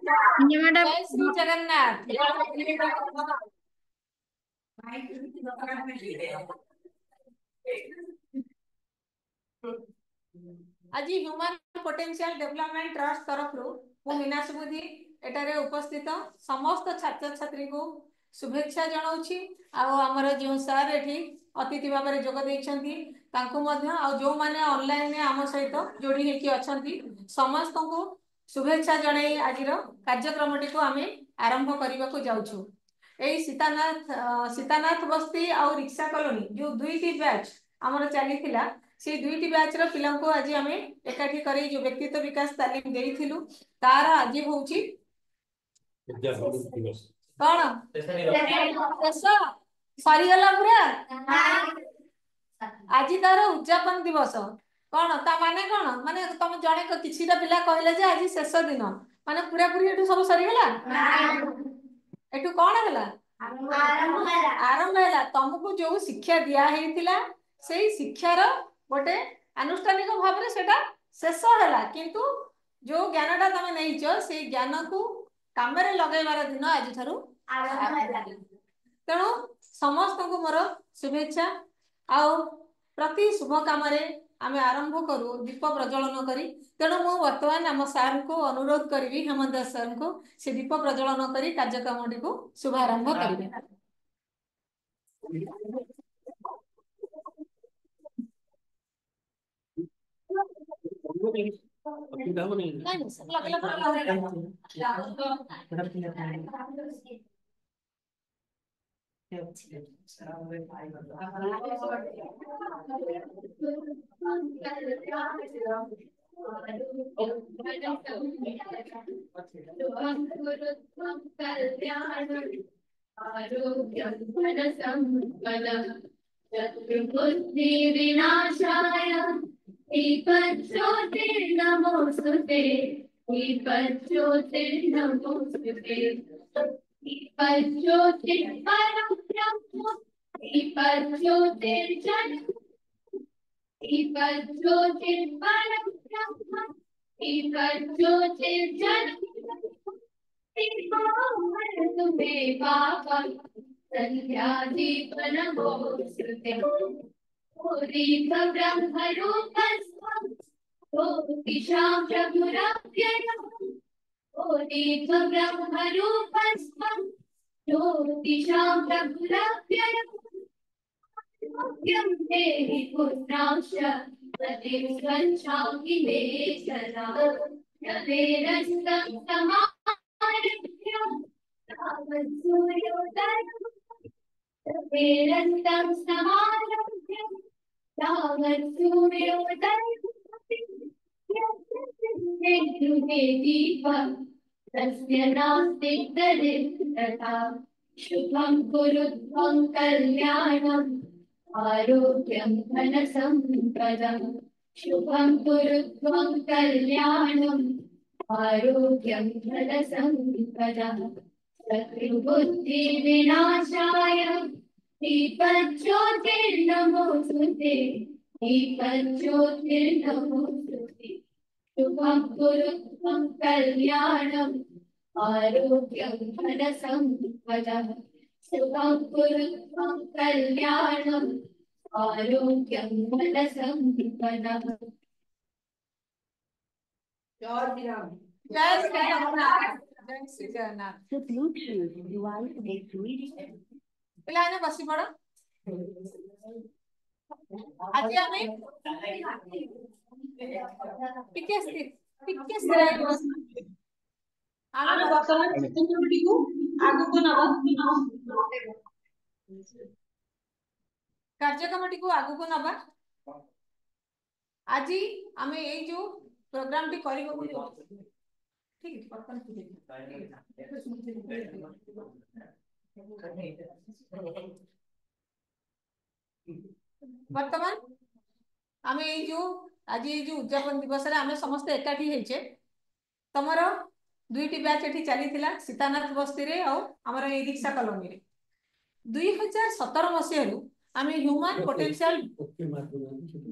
जय श्री जगन्नाथ। आज human potential development trust तरफ मीना सुबुद्धि एटारे उपस्थित समस्त छात्र छात्री को शुभेच्छा जनाऊँगी। आमर जो सार एठी अतिथि भाव में जोग देइछंती तांको मध्य जो माने ऑनलाइन आम सहित जोड़ी होकी अछंती समस्त को शुभेच्छा जणाई आज कार्यक्रम टी को आमे आरंभ करने को जाउछु। एई सीतानाथ बस्ती और रिक्शा कॉलोनी जो दुईटी बैच आमर चली से दुईटी बैच पिला को आज आम एकाठी कर जो व्यक्तित्व विकास तालीम देइथिलु तार आज होउची कौन सरीगला पूरा आज तार उद्यापन दिवस कौन ता माने कौन माने तुम जने किसी पिला कहले जे आज शेष दिन माने पूरा पूरी एटू सब सरीगला एटू कौन है आरंभ है तुमको जो शिक्षा दिया हेतिला से शिक्षार गोटे आनुष्ठानिक भाव में सेटा शेष है किंतु जो ज्ञानटा तुम नहीं से ज्ञान को काम में लगेबार दिन आज ठारू तेणु समस्त को मोर शुभेच्छा आउ प्रति शुभ काम आम आरंभ करूँ दीप प्रज्वलन करी तेणु मु वर्तमान आम सार को अनुरोध करी हेमंत दास सर को से दीप प्रज्वलन करी कार्यक्रम टी को शुभारंभ करेंगे। बुद्धिविनाशाय दीपज्योतिर्नमोस्तुते दीपज्योतिर्नमोस्तुते दीपज्योतिर्परं ब्रह्म दीपज्योतिर्जनम् दीपज्योतिर्परं ब्रह्म दीपज्योतिर्जनम् दीपोऽमृतं मे पापं सन्ध्यादीपनमोस्तुते ब्रह्मरूपस्त्वं ज्योतिषां प्रभुरव्ययम् ब्रह्मरूपस्त्वं ज्योतिषां प्रभुरव्ययम् देहि पुत्रांश पतिं स्वच्छामि मे सदा यवेरस्तं समारभ्य तावत् सूर्योदयम् यवेरस्तं समारभ्य तावत् सूर्योदयम् गृहे दीपं तस्य नास्ति दरिद्रता शुभं कुरु त्वं कल्याणम् आरोग्यं धनसम्पदं शुभं कुरु त्वं कल्याणम् आरोग्यं धनसम्पदं शत्रुबुद्धिविनाशाय दीपज्योतिर्नमोस्तुते दीपज्योतिर्नमोस्तुते शुभं कुरु त्वं कल्याणम् आरोग्यं धनसम्पदं शुभं कुरु त्वं कल्याणम् आरोग्यं धनसम्पदं जय श्री राम जय श्री जगन्नाथ जय Shri Jagannath. The Bluetooth device is reading. पिलाने बसी पड़ा आज हमें टिके स्थिर आमे वर्तमान चित्रपटी को आगु को नबा कार्यक्रम को आगु को नबा आज आमे ए जो प्रोग्राम टी करिबो ठीक वर्तमान आम जो आज ये जो उद्यापन दिवस आम समस्त एकाठी होइछे तमर दुईटी बैच एठी चली सीतानाथ बस्ती रे और आमर ए रिक्शा कॉलोनी रे 2017 मसीह आम human potential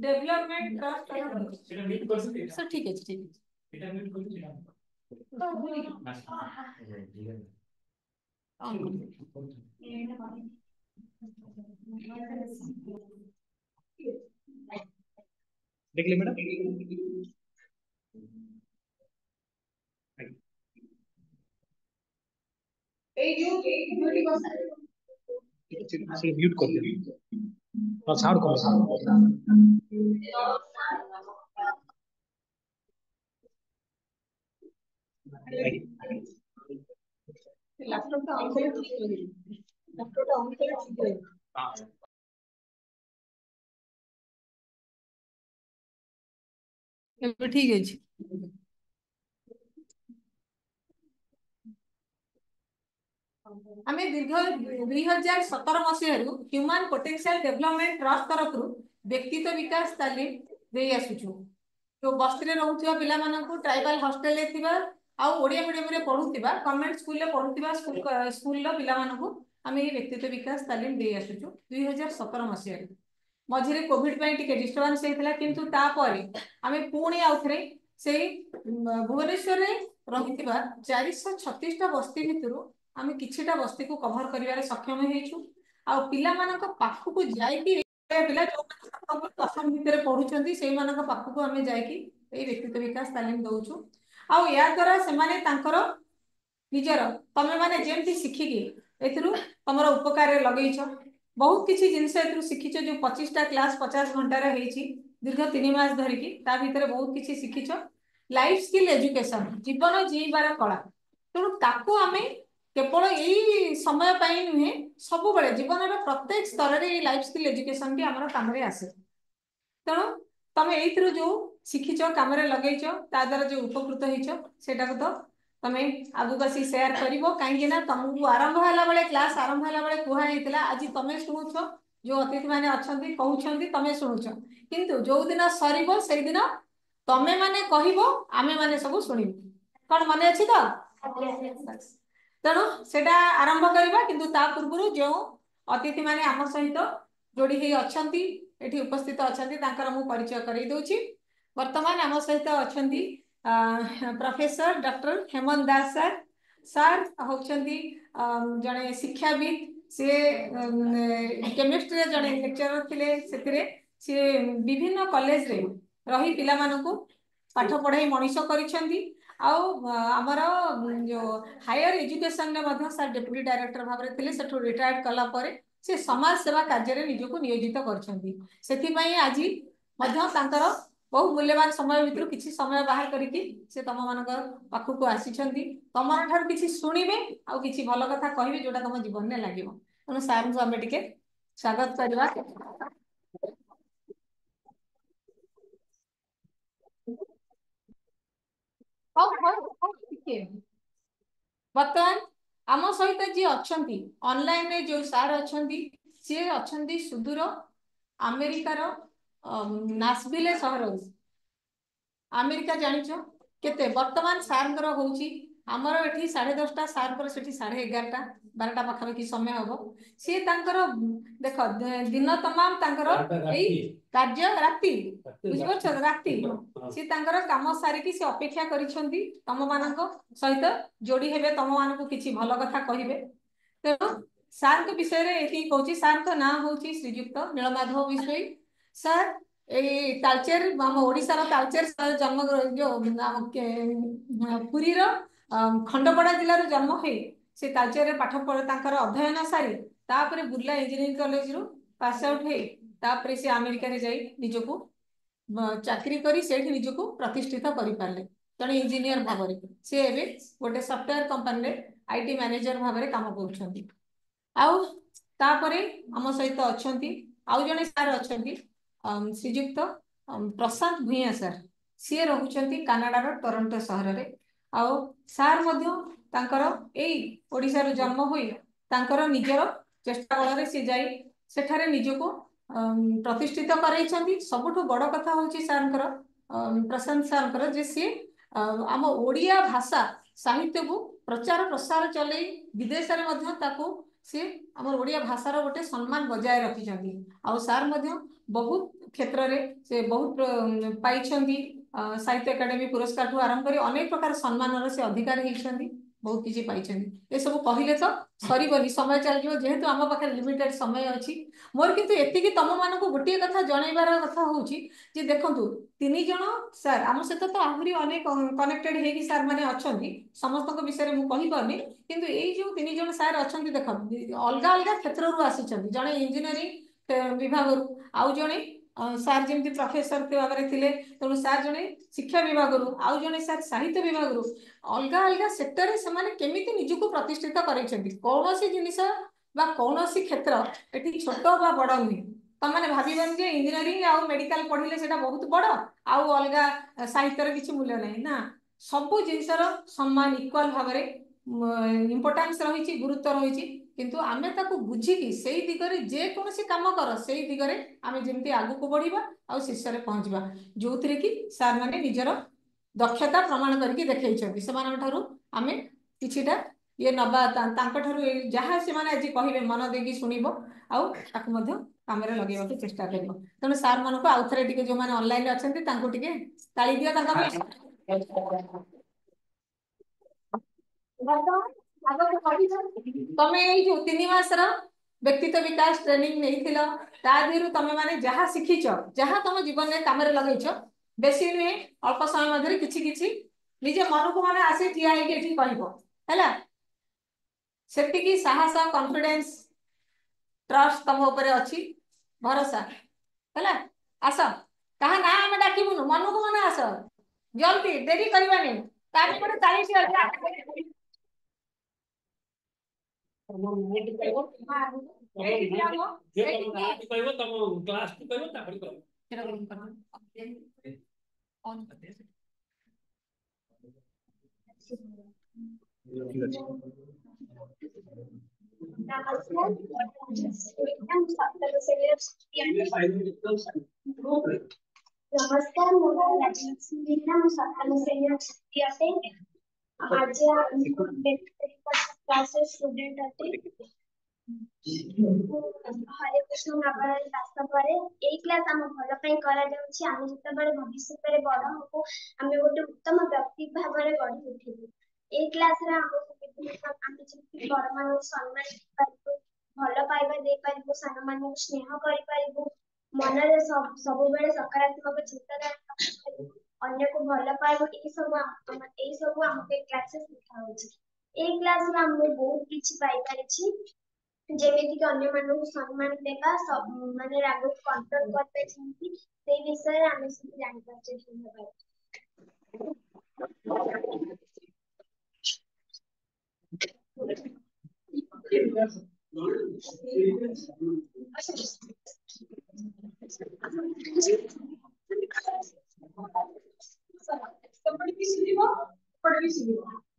development trust sir ठीक है देख ले मैडम म्यूट कर दे साउंड कम लैपटॉप ऑन करे लैपटॉप ऑन करे ठीक है। आमे दीर्घ 2017 मसीह ह्यूमन पोटेंशियल डेवलपमेंट ट्रस्ट तरफ व्यक्तित्व विकास तालीम दे आसुछु जो बस्ती रोथुवा पिला मानकु ट्राइबल हॉस्टल ले थिबा आ ओडिया मीडियम रे पढुथिबा गवर्नमेंट स्कूल ले पढुथिबा स्कूल लो पिला मानकु आमे व्यक्तित्व विकास तालीम दे आसुछु 2017 मसीह मझिरे कोविड पई टिके डिस्टर्बेंस हेतला किंतु ता परे आमे पुणी आउथरे से भुवनेश्वर रे रहिथिबा 436 टा बस्ती भितरु आमे किछिटा बस्ती को कवर करिवारे सक्षम हेछु आ पिला मानक पाखु जाईकी पिला जो दशम भितर पढ़ुचंती सेई मानक पाखु आमे जाईकी ए व्यक्तित्व विकास तालीम दउछु आ या द्वारा से माने तांकर निजर तमे माने जेमती शिखिकी एथरु तमरो उपकार लगेइछ बहुत किछि जिंस एथरु शिखिछ जो 25 टा क्लास 50 घंटा रे हेछि दीर्घ 3 मास धरिकी ता भीतर बहुत किछि शिखिछ लाइफ स्किल एजुकेशन जीवन जीवार कला तेणु ताकू आमे केवल यही समय पाई नुहे सब बेले जीवन प्रत्येक स्तर रे लाइफ स्किल एजुकेशन भी हमर काम रे आसे तेणु तमे एइथरु जो शिखिछ काम रे लगेइछ ता द्वारा जो उपकृत हेइछ सेटा को तो तमे आगु बसी शेयर करिवो काहे ना तुमको आरंभ होला बेले क्लास आरंभ होला बेले कुहा हेतिला आज तमे सुनुछ जो अतिथि माने अछंती कहउछंती तमे सुनुछ किंतु जो दिन सरीबो सेई दिन तमे माने कहिबो आमे माने सब सुनिबो कोन माने अछि तो तेणु सेटा आरंभ करबा किंतु ता पूर्व जो अतिथि माने आम सहित जोड़ी ही अछंती एठी उपस्थित अछंती तांकर मु परिचय करै दोछि वर्तमान आम सहित अछंती प्रोफेसर डॉक्टर हेमंत दास सर सर होछंती जने शिक्षाविद से केमिस्ट्री जने लेक्चरर थिले सेतिरे से विभिन्न कॉलेज रे रही पिला मानकु पाठ पढ़ाई मनीष करिसेंती आमर जो हायर एजुकेशन में सर डेप्यूटी डायरेक्टर भाव में थे सेठू रिटायर्ड कला परे से समाज सेवा कार्य में निजको नियोजित कर आज बहु मूल्यवान समय भीतर किसी समय बाहर करके से तुम मान पाखक आसी तुम ठार किसी शुणवे आ कि भल कथा कहे जोटा तुम जीवन में लगे तेणु सार को आम टे स्वागत करवा बर्तमान आम सहित जी अच्छा ऑनलाइन रे जो सार अच्छा सी अच्छा सुदूर अमेरिकार नासविले सहर अमेरिका जानिच केते वर्तमान सार होची आमर एठी 10:30 सार से 11:30 12टा पाखापाखि समय हम सी देख दिन तमाम कार्य राति बुझिपारछ राति सी काम सारिकी सी अपेक्षा करिसेंती तम मानक सहित जोड़ी हेबे तम मानक किछि भल कथा कहिबे तेणु सार के विषय रे एठी कहूची सार को नाम होची श्रीयुक्त नीलमाधव विषय सर ए तालचेर हम ओडिसा रो तालचेर जन्म जो पुरी रो खंडपड़ा जिल्ला रो जन्म हे से तालचेर रे पाठ पढ़ तांकर अध्ययन सारी तापरे बुर्ला इंजीनियरिंग कॉलेज रो पास आउट हे तापरे से अमेरिका रे जाई निजको चाकरी करी सेठी निजको प्रतिष्ठित करि पारले जने इंजीनियर भाव रे से एबे गोटे सॉफ्टवेयर कंपनी रे आईटी मैनेजर भाव रे काम करूछंती आउ तापरे हम सहित अछंती आउ जने सार अछंती श्रीयुक्त प्रशांत भुइया सर सी रोचंती कनाडार टोरंटो सहर रे आउ सार मध्य तांकर एई ओडिसा रो जन्म होई तांकर निजर चेष्टा बल रे से जाई सेठारे निजको प्रतिष्ठित कराइछंती सबठु बड़ कथा होची सारंकर प्रशांत सारंकर जे सी आम ओडिया भाषा साहित्य को प्रचार प्रसार चले विदेश रे मध्य ताको से आम ओडिया भाषार गोटे सम्मान बजाय रखिछंती आ सार मध्य बहुत क्षेत्र रे से बहुत पाइछंती साहित्य एकाडेमी पुरस्कार ठू आरंभ कर अनेक प्रकार सम्मान से अधिकारी होती बहुत किसी पाई ये सब कहले तो सरबनी समय चलो जेहेतु आम पाखे लिमिटेड समय अच्छी मोर किंतु एति तुम मान गोटे कथा जनइबार कथा हूँ देखु तीन जन सार आम सहित तो आहरी अनेक कनेक्टेड होगी सार मैंने अच्छा समस्त विषय में कहीपरि किंतु यही जो तीन जन सार अच्छा देख अलग अलग क्षेत्र आसी जड़े इंजीनियरिंग विभाग आउ जड़े सार जमी प्रोफेसर भाव में थे तेणु सार जड़े शिक्षा विभाग आउ जड़े सार साहित्य विभाग अलग अलग सेक्टर से केमिति निजको प्रतिष्ठित कर कौन सी जिनिस कौन सी क्षेत्र ये छोट बा बड़ नुहे तुम मैंने भावन जे इंजीनियरिंग आउ मेडिकल पढ़ले से बहुत बड़ आउ अलग साहित्यर किसी मूल्य ना सबू जिनसर सम्मान इक्वाल भाव में इम्पोर्टान्स रही गुरुत्व रही किंतु आमे ताको बुझिकी से दिगरे जे कौन सी काम कर से दिगरे आमे जेमती आगु को बढ़िबा आ शीर्ष में पहुँचवा जो थी कि सार मैंने निजर दक्षता प्रमाण करके देखते से आमे किछिटा ये नबा जहाँ से आज कहे मन देगी शुणव आउ काम लगे चेष्टा कर तेणु सार मान आउ थे जो मैंने ऑनलाइन अच्छा ताली दियो तमें जो 3 मासर व्यक्तित्व विकास ट्रेनिंग नहीं तादेहु तुम मैंने जहाँ शिखीच जहाँ तुम जीवन में कम लगे बेसी नुहे अल्प समय मध्य किसी निजे मन को मैंने आसी ठिया है से साहस कॉन्फिडेंस ट्रस्ट तुम ऊपर अच्छी भरोसा है आस कहा ना आम डाकबुनु मन को मन आस जल्दी देरी करवानी नमस्कार मोला राजलक्ष्मी सप्तम श्रेणी आज क्लास स्टूडेंट हरे कृष्ण नारायण रास्ता पर ए क्लास आम भल करा जाउछि आम जतबेले भविष्य में बड़ हो आम गोटे उत्तम व्यक्ति भाव में गढ़ी उठिबु ए क्लास रे आम बड़ मान सम्मान पाइबु भल पाइबा दे पाइबु सान मान स्नेह करि पाइबु मन रे सब बेले सकारात्मक चिंताधारा अन्य को भल पाइबु ए सब हमके क्लास शिखा होछि ए क्लास रे हम बहुत किछि पाइ परिछि जेमिति कि अन्य मानक सम्मान देबा सब माने राग कंट्रोल करते जेमिति से विषय हम सब जानि पाछे धन्यवाद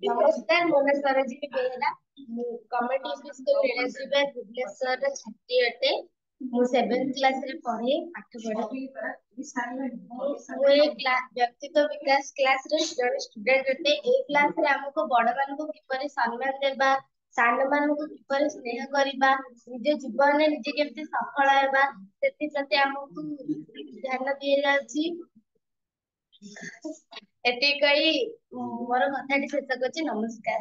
नमस्कार Mona Sarji Behera competitive school leadership Bhubaneswar रे छात्री अटे मु 7th क्लास रे पढ़े पाठ पढ़े व्यक्तित्व विकास क्लास रे स्टूडेंट अटे ए क्लास रे हमको बड़ मान को किपरि सम्मान देबा सान मान को किपरि स्नेह करबा निज जीवन में निजे केमते सफल हेबा सेति प्रति हमको ध्यान दिया जाछि एति कई मोर कथाटी शेष करछि नमस्कार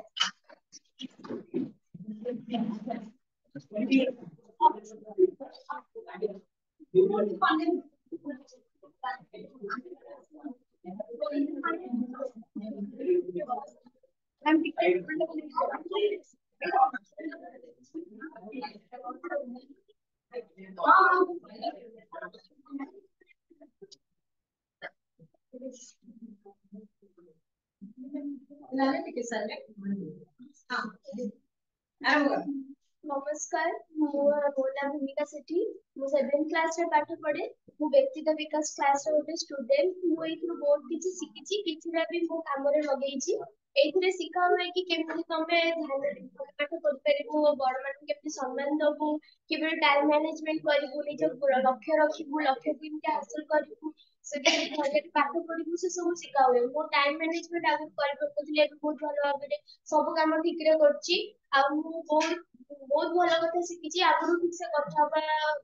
नमस्कार मोला भूमिका सेठी मु 7th क्लास रे पाठ पढ़े मु व्यक्तित्व विकास क्लास रे गोटे स्टूडेंट मु एथु बहुत किछि सिकिछि किछिरा भी मु काम रे लगेछि एथिरे सिखा होय कि केमति तमे ध्यान पाठ कर परिबु बड़ मान केमति सम्मान दबु केबे टाइम मैनेजमेंट करिबु निज लक्ष्य रखिबु लक्ष्य केमति हासिल करिबु ସେଟା ପାଠ ପଢିବୁ ସେ ସବୁ ଶିଖା ହୁଏ। ମୁଁ ଟାଇମ ମ୍ୟାନେଜମେଣ୍ଟ ଆଗରୁ କରିପାରୁନଥିଲି, ଏବେ ବହୁତ ଭଲ ଭାବରେ ସବୁ କାମ ଠିକରେ କରୁଛି। ଆଉ ମୁଁ ବହୁତ ଭଲ କଥା ଶିଖିଛି। ଆଗରୁ ଠିକ ସେ କଥା ହବା,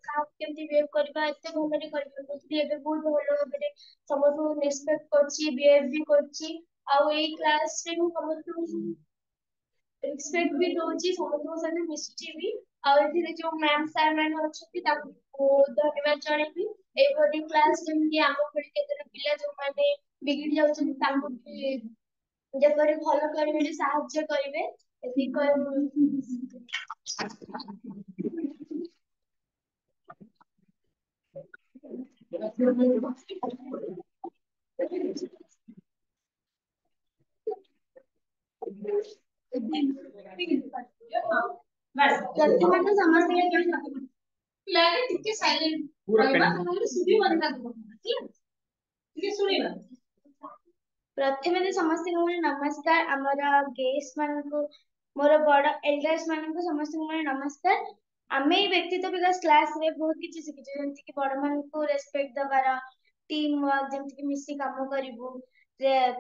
କାହାକୁ କେମିତି ବିହେଭ କରିବା ଏତେ ଭଲରେ କରିପାରୁନଥିଲି, ଏବେ ବହୁତ ଭଲ ଭାବରେ ସମସ୍ତଙ୍କୁ ରେସପେକ୍ଟ କରୁଛି, ବିହେଭ ବି କରୁଛି। ଆଉ ଏଇ କ୍ଲାସରେ ମୁଁ ସମସ୍ତଙ୍କୁ ରେସପେକ୍ଟ ବି ଦଉଛି, ସମସ୍ତଙ୍କ ସାଙ୍ଗେ ମିଶୁଛି ବି। ଆଉ ଏଥିରେ ଯୋଉ ମ୍ୟାମ ସାର୍ ମାନେ ଅଛନ୍ତି ତାଙ୍କୁ ଧନ୍ୟବାଦ ଜଣେଇବି। ଏଇଭଳି କ୍ଲାସ ଯେମିତି ଆମ ଭଳି କେତେଟା ପିଲା ଯୋଉମାନେ ବିଗିଡି ଯାଉଛନ୍ତି ତାଙ୍କୁ ବି ଯେପରି ଭଲ କରିବେ, ସାହାଯ୍ୟ କରିବେ, ଏତିକି ପ୍ରଥମତଃ ସମସ୍ତଙ୍କୁ ଟିକେ ସାଇଲେଣ୍ଟ ରହିବା, ଶୁଭିବନି ତାକୁ ଟିକେ ଶୁଣିବା। ପ୍ରଥମେ ତ ସମସ୍ତଙ୍କୁ ମୋର ନମସ୍କାର। ଆମର ଗେଷ୍ଟ ମାନଙ୍କୁ, ମୋର ବଡ ଏଲ୍ଡର୍ସ ମାନଙ୍କୁ ସମସ୍ତଙ୍କୁ ମୋର ନମସ୍କାର। ଆମେ ଏଇ ବ୍ୟକ୍ତିତ୍ୱ ବିକାଶ କ୍ଲାସରେ ବହୁତ କିଛି ଶିଖିଛୁ, ଯେମିତି କି ବଡ ମାନଙ୍କୁ ରେସପେକ୍ଟ ଦବାର, ଟିମ ୱାର୍କ, ଯେମିତି କି ମିଶି କାମ କରିବୁ,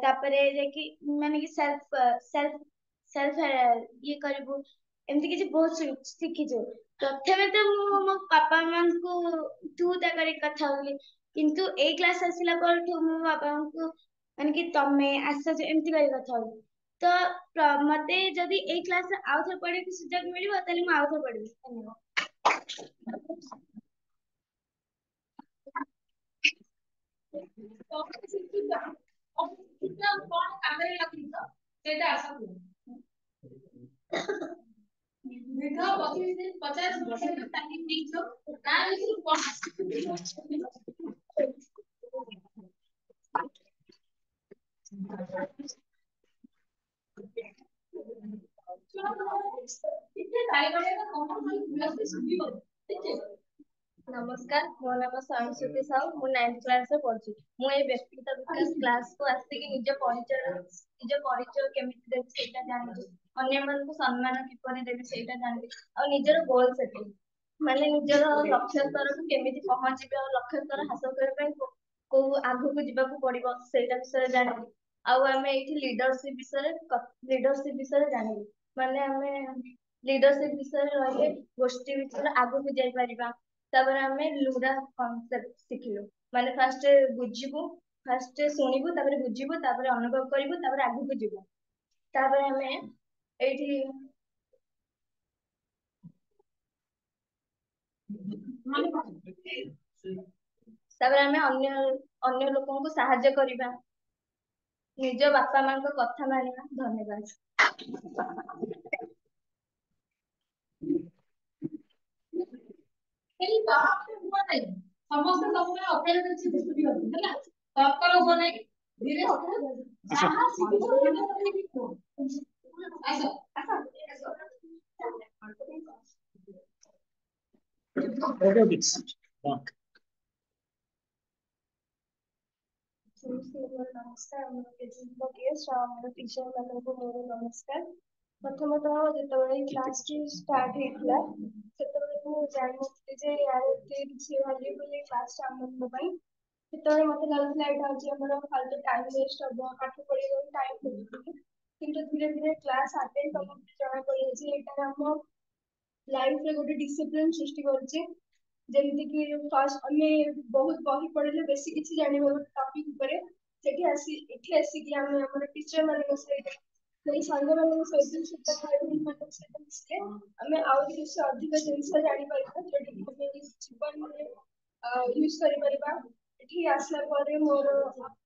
ତାପରେ ଯାଇକି ମାନେ କି ସେଲ୍ଫ ସେଲ୍ଫ ସେଲ୍ଫ ଇଏ କରିବୁ, ଏମିତି କିଛି ବହୁତ ଶିଖିଛୁ। ପ୍ରଥମେ ତ ମୁଁ ମୋ ବାପା ମାଙ୍କୁ ତୁ ତା କରିକି କଥା ହଉଥିଲି, କିନ୍ତୁ ଏଇ କ୍ଲାସ ଆସିଲା ପରଠୁ ମୋ ବାବାଙ୍କୁ ମାନେ କି ତମେ ଆସ ଏମିତି କରି କଥା ହଉଥିଲି। ତ ମତେ ଯଦି ଏଇ କ୍ଲାସରେ ଆଉ ଥରେ ପଢିବାକୁ ସୁଯୋଗ ମିଳିବ ତାହେଲେ ମୁଁ ଆଉ ଥରେ ପଢିବି। କଣ କାମରେ ଲାଗିବ ସେଇଟା ଆଶା କରୁଛି। ଦୀର୍ଘ 50 ବର୍ଷ ତାଲିମ ନେଇଛ, ତା ଭିତରୁ ନମସ୍କାର, ମୋ ନାମ ସରସ୍ୱତୀ ସାହୁ, ମୁଁ 9th କ୍ଲାସରେ ପଢୁଛି। ମୁଁ ଏଇ ବ୍ୟକ୍ତିତ୍ୱ ବିକାଶ କ୍ଲାସକୁ ଆସିକି ନିଜ ପରିଚୟ କେମିତି ଦେବି ସେଇଟା ଜାଣିବି, ଅନ୍ୟମାନଙ୍କୁ ସମ୍ମାନ କିପରି ଦେବି ସେଇଟା ଜାଣିବି, ଆଉ ନିଜର ଗୋଲ ସେଟିଂ ମାନେ ନିଜର ଲକ୍ଷ୍ୟ ସ୍ତରକୁ କେମିତି ପହଞ୍ଚିବେ, ଆଉ ଲକ୍ଷ୍ୟ ସ୍ତର ହାସଲ କରିବା ପାଇଁ କୋଉ ଆଗକୁ ଯିବାକୁ ପଡିବ ସେଇଟା ବିଷୟରେ ଜାଣିବି। ଆଉ ଆମେ ଏଇଠି ଲିଡରସିପ ବିଷୟରେ ଜାଣିବୁ, ମାନେ ଆମେ ଲିଡରସିପ ବିଷୟରେ ରହିଲେ ଗୋଷ୍ଠୀ ଭିତରେ ଆଗକୁ ଯାଇପାରିବା। ତାପରେ ଆମେ ଲୁଡା କନସେପ୍ଟ ଶିଖିଲୁ, ମାନେ ଫାଷ୍ଟ ଶୁଣିବୁ, ତାପରେ ବୁଝିବୁ, ତାପରେ ଅନୁଭବ କରିବୁ, ତାପରେ ଆଗକୁ ଯିବୁ। ତାପରେ ଆମେ ଏଇଠି ତାପରେ ଆମେ ଅନ୍ୟ ଲୋକଙ୍କୁ ସାହାଯ୍ୟ କରିବା, ନିଜ ବାପା ମାଙ୍କ କଥା ମାନିବା। ଧନ୍ୟବାଦ। ସମସ୍ତେ ସବୁବେଳେ ଅପେକ୍ଷା କରିଛି ଶୁଣିବାକୁ ହେଲା, ତରତର ହୁଅ ନାହିଁ, ଧୀରେ ନମସ୍କାର, ଆମର ଟିଚର ମାନଙ୍କୁ ମୋର ନମସ୍କାର। ପ୍ରଥମତଃ ଯେତେବେଳେ କ୍ଲାସଟି ଷ୍ଟାର୍ଟ ହେଇଥିଲା ସେତେବେଳେ ମୁଁ ଜାଣିନଥିଲି ଯେ ୟାର ଏତେ କିଛି ଭାଲ୍ୟୁ ବୋଲି କ୍ଲାସଟା ଆମ ପାଇଁ। ସେତେବେଳେ ମତେ ଲାଗୁଥିଲା ଏଇଟା ହଉଛି ଆମର ଖାଲି ଟାଇମ ୱେଷ୍ଟ ହବ, ପାଠ ପଢିବାକୁ ଟାଇମ ଦେଉଥିଲି। କିନ୍ତୁ ଧୀରେ ଧୀରେ କ୍ଲାସ ଆଟେଣ୍ଡ କଲା ପରେ ଜଣା ପଡିଲା ଯେ ଏଇଟା ଆମ ଲାଇଫରେ ଗୋଟେ ଡିସିପ୍ଲିନ ସୃଷ୍ଟି କରୁଛି। ଯେମିତି କି ଫାର୍ଷ୍ଟ ଆମେ ବହୁତ ବହି ପଢିଲେ ବେଶୀ କିଛି ଜାଣିବା ଗୋଟେ ଟପିକ ଉପରେ, ଏଠି ଆସିକି ଆମେ ଆମର ଟିଚର ମାନଙ୍କ ସହିତ, ସେଇ ସାଙ୍ଗମାନଙ୍କ ସହିତ, ଭାଇମାନଙ୍କ ସହିତ ମିଶିଲେ ଆମେ ଆହୁରି କିଛି ଅଧିକ ଜିନିଷ ଜାଣିପାରିବା, ଯୋଉଟା କି ଆମେ ଜୀବନରେ ୟୁଜ କରିପାରିବା। ଏଠି ଆସିଲା ପରେ ମୋର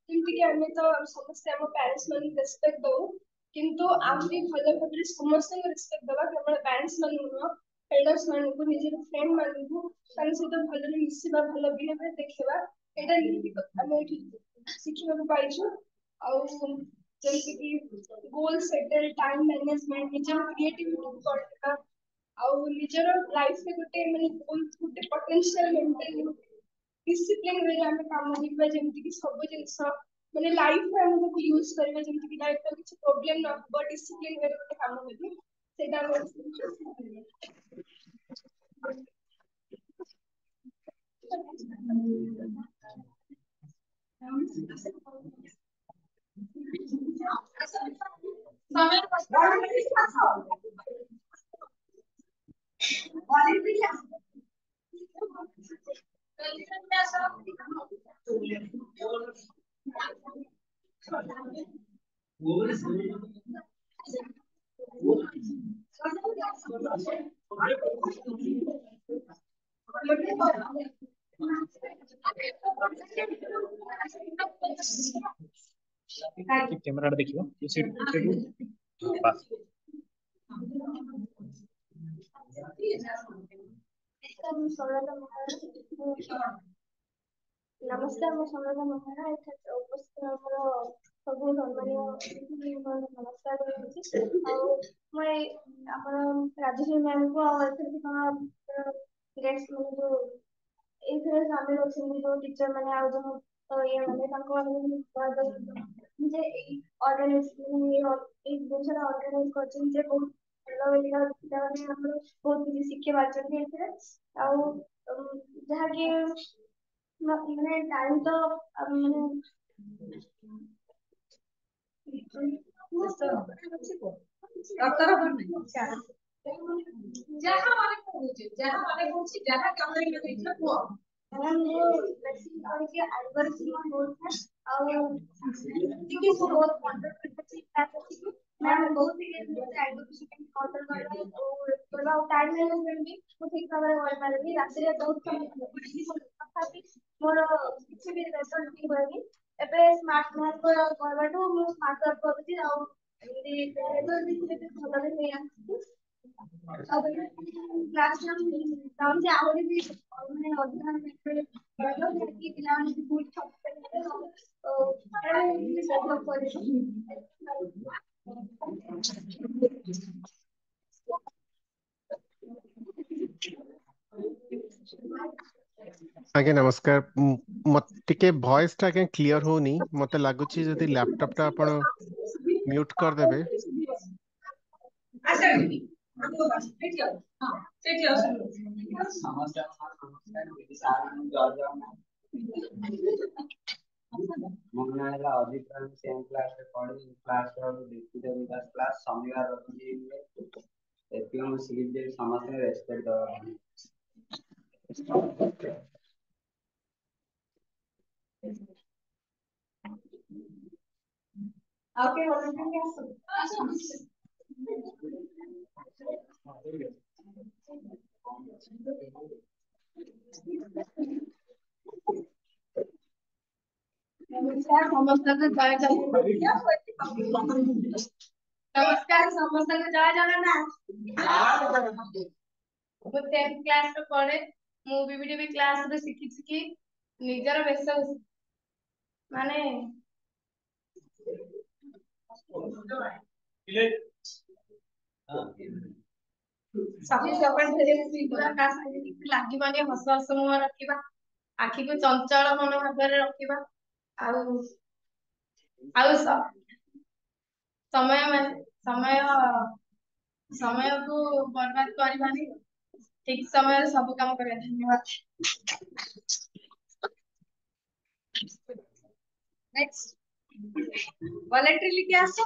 ଯେମିତିକି ଆମେ ତ ସମସ୍ତେ ଆମ ପ୍ୟାରେଣ୍ଟସ ମାନଙ୍କୁ ରେସପେକ୍ଟ ଦଉ, କିନ୍ତୁ ଆହୁରି ଭଲ ଭାବରେ ସମସ୍ତଙ୍କୁ ରେସପେକ୍ଟ ଦବା, କେବଳ ପ୍ୟାରେଣ୍ଟସ ମାନଙ୍କୁ ନୁହଁ, ଏଲ୍ଡର୍ସ ମାନଙ୍କୁ, ନିଜର ଫ୍ରେଣ୍ଡ ମାନଙ୍କୁ, ତାଙ୍କ ସହିତ ଭଲରେ ମିଶିବା, ଭଲ ବିହେଭିୟର ଦେଖେଇବା, ଏଇଟା ଆମେ ଏଠି ଶିଖିବାକୁ ପାଇଛୁ। ଆଉ ଯେମିତିକି ଗୋଲ ସେଟଲ, ଟାଇମ ମ୍ୟାନେଜମେଣ୍ଟ, ନିଜର କ୍ରିଏଟିଭିଟି ବଢେଇବା, ଆଉ ନିଜର ଲାଇଫରେ ଗୋଟେ ପଟେନସିଆଲ ମେଣ୍ଟେନ, ଡିସିପ୍ଲିନ ରେ ଆମେ କାମ କରିବା, ଯେମିତିକି ସବୁ ଜିନିଷ ମାନେ ଲାଇଫରେ ଆମେ ତାକୁ ୟୁଜ କରିବା, ଯେମିତିକି ଲାଇଫରେ କିଛି ପ୍ରୋବ୍ଲେମ ନ ହବ, ଡିସିପ୍ଲିନ ରେ ଗୋଟେ କାମ କରିବ, ସେଇଟା कैमरा देखियो बस नमस्कार मैं समृद्ध महाना एठारे उपस्थित हमर सब सम्मानीय नमस्कार करछि मैं हमर राजश्री मैम को गेस्ट ମାନେ जो एथरे सामिल होछिन जो टीचर माने आ जो ये माने तांको जे ऑर्गेनाइजेशन ये दूसरा ऑर्गेनाइज करछिन जे बहुत ଭଲ ଏଇଟା ପିଲାମାନେ ଆମର ବହୁତ କିଛି ଶିଖି ପାରୁଛନ୍ତି ଏଥିରେ ଆଉ ଯାହା କି ମାନେ ଟାଇମ ତ ମାନେ ମୋର କିଛି ବି ରେଜଲ୍ଟ ଠିକ ହୁଏନି ଏବେ ସ୍ମାର୍ଟ ମ୍ୟାଥ କହିବାଠୁ ମୁଁ ସ୍ମାର୍ଟ ୱାର୍କ କରୁଛି ଆଉ ଏମିତି ରେଜଲ୍ଟ ବି ଧୀରେ ଧୀରେ ଭଲ ବି ହେଇ ଆସୁଛି ଆଉ କ୍ଲାସ ଚାହୁଁଛି ଆହୁରି ବି ମାନେ ଅଧିକ ଯାହାକି ପିଲାମାନେ ବି ବହୁତ आगे नमस्कार मत टिके वॉइस टा के क्लियर होनी मते लागुची जदि लैपटॉप टा आपण म्यूट कर देबे ଅଧିକ ସେମ୍ କ୍ଲାସରେ ପଢି କ୍ଲାସର ଦେଖିଦେବି ବିକାଶ କ୍ଲାସ ଶନିବାର ରଖୁଛି ଏତିକି ମୁଁ ଶିଖିଦେବି ସମସ୍ତଙ୍କୁ ରେସ୍ପେକ୍ଟ ଦେବା Okay, well, नमस्कार समस्त जय नमस्कार समस्त जय जगन्नाथ ମୁଁ 10th क्लास ରେ पढ़े ମୁଁ बीबीडीबी क्लास रे शिखिछि कि निजर बेस माने सभी सकाळ धरे पूरा का लागि माने हस हस मुह रखिबा आखि को चंचल मन भाବରେ रखिबा ଆଉ ଆଉ समय को बर्बाद करबानी ठीक समय सब काम करिया धन्यवाद नेक्स्ट वॉलेटरी लिखे आसो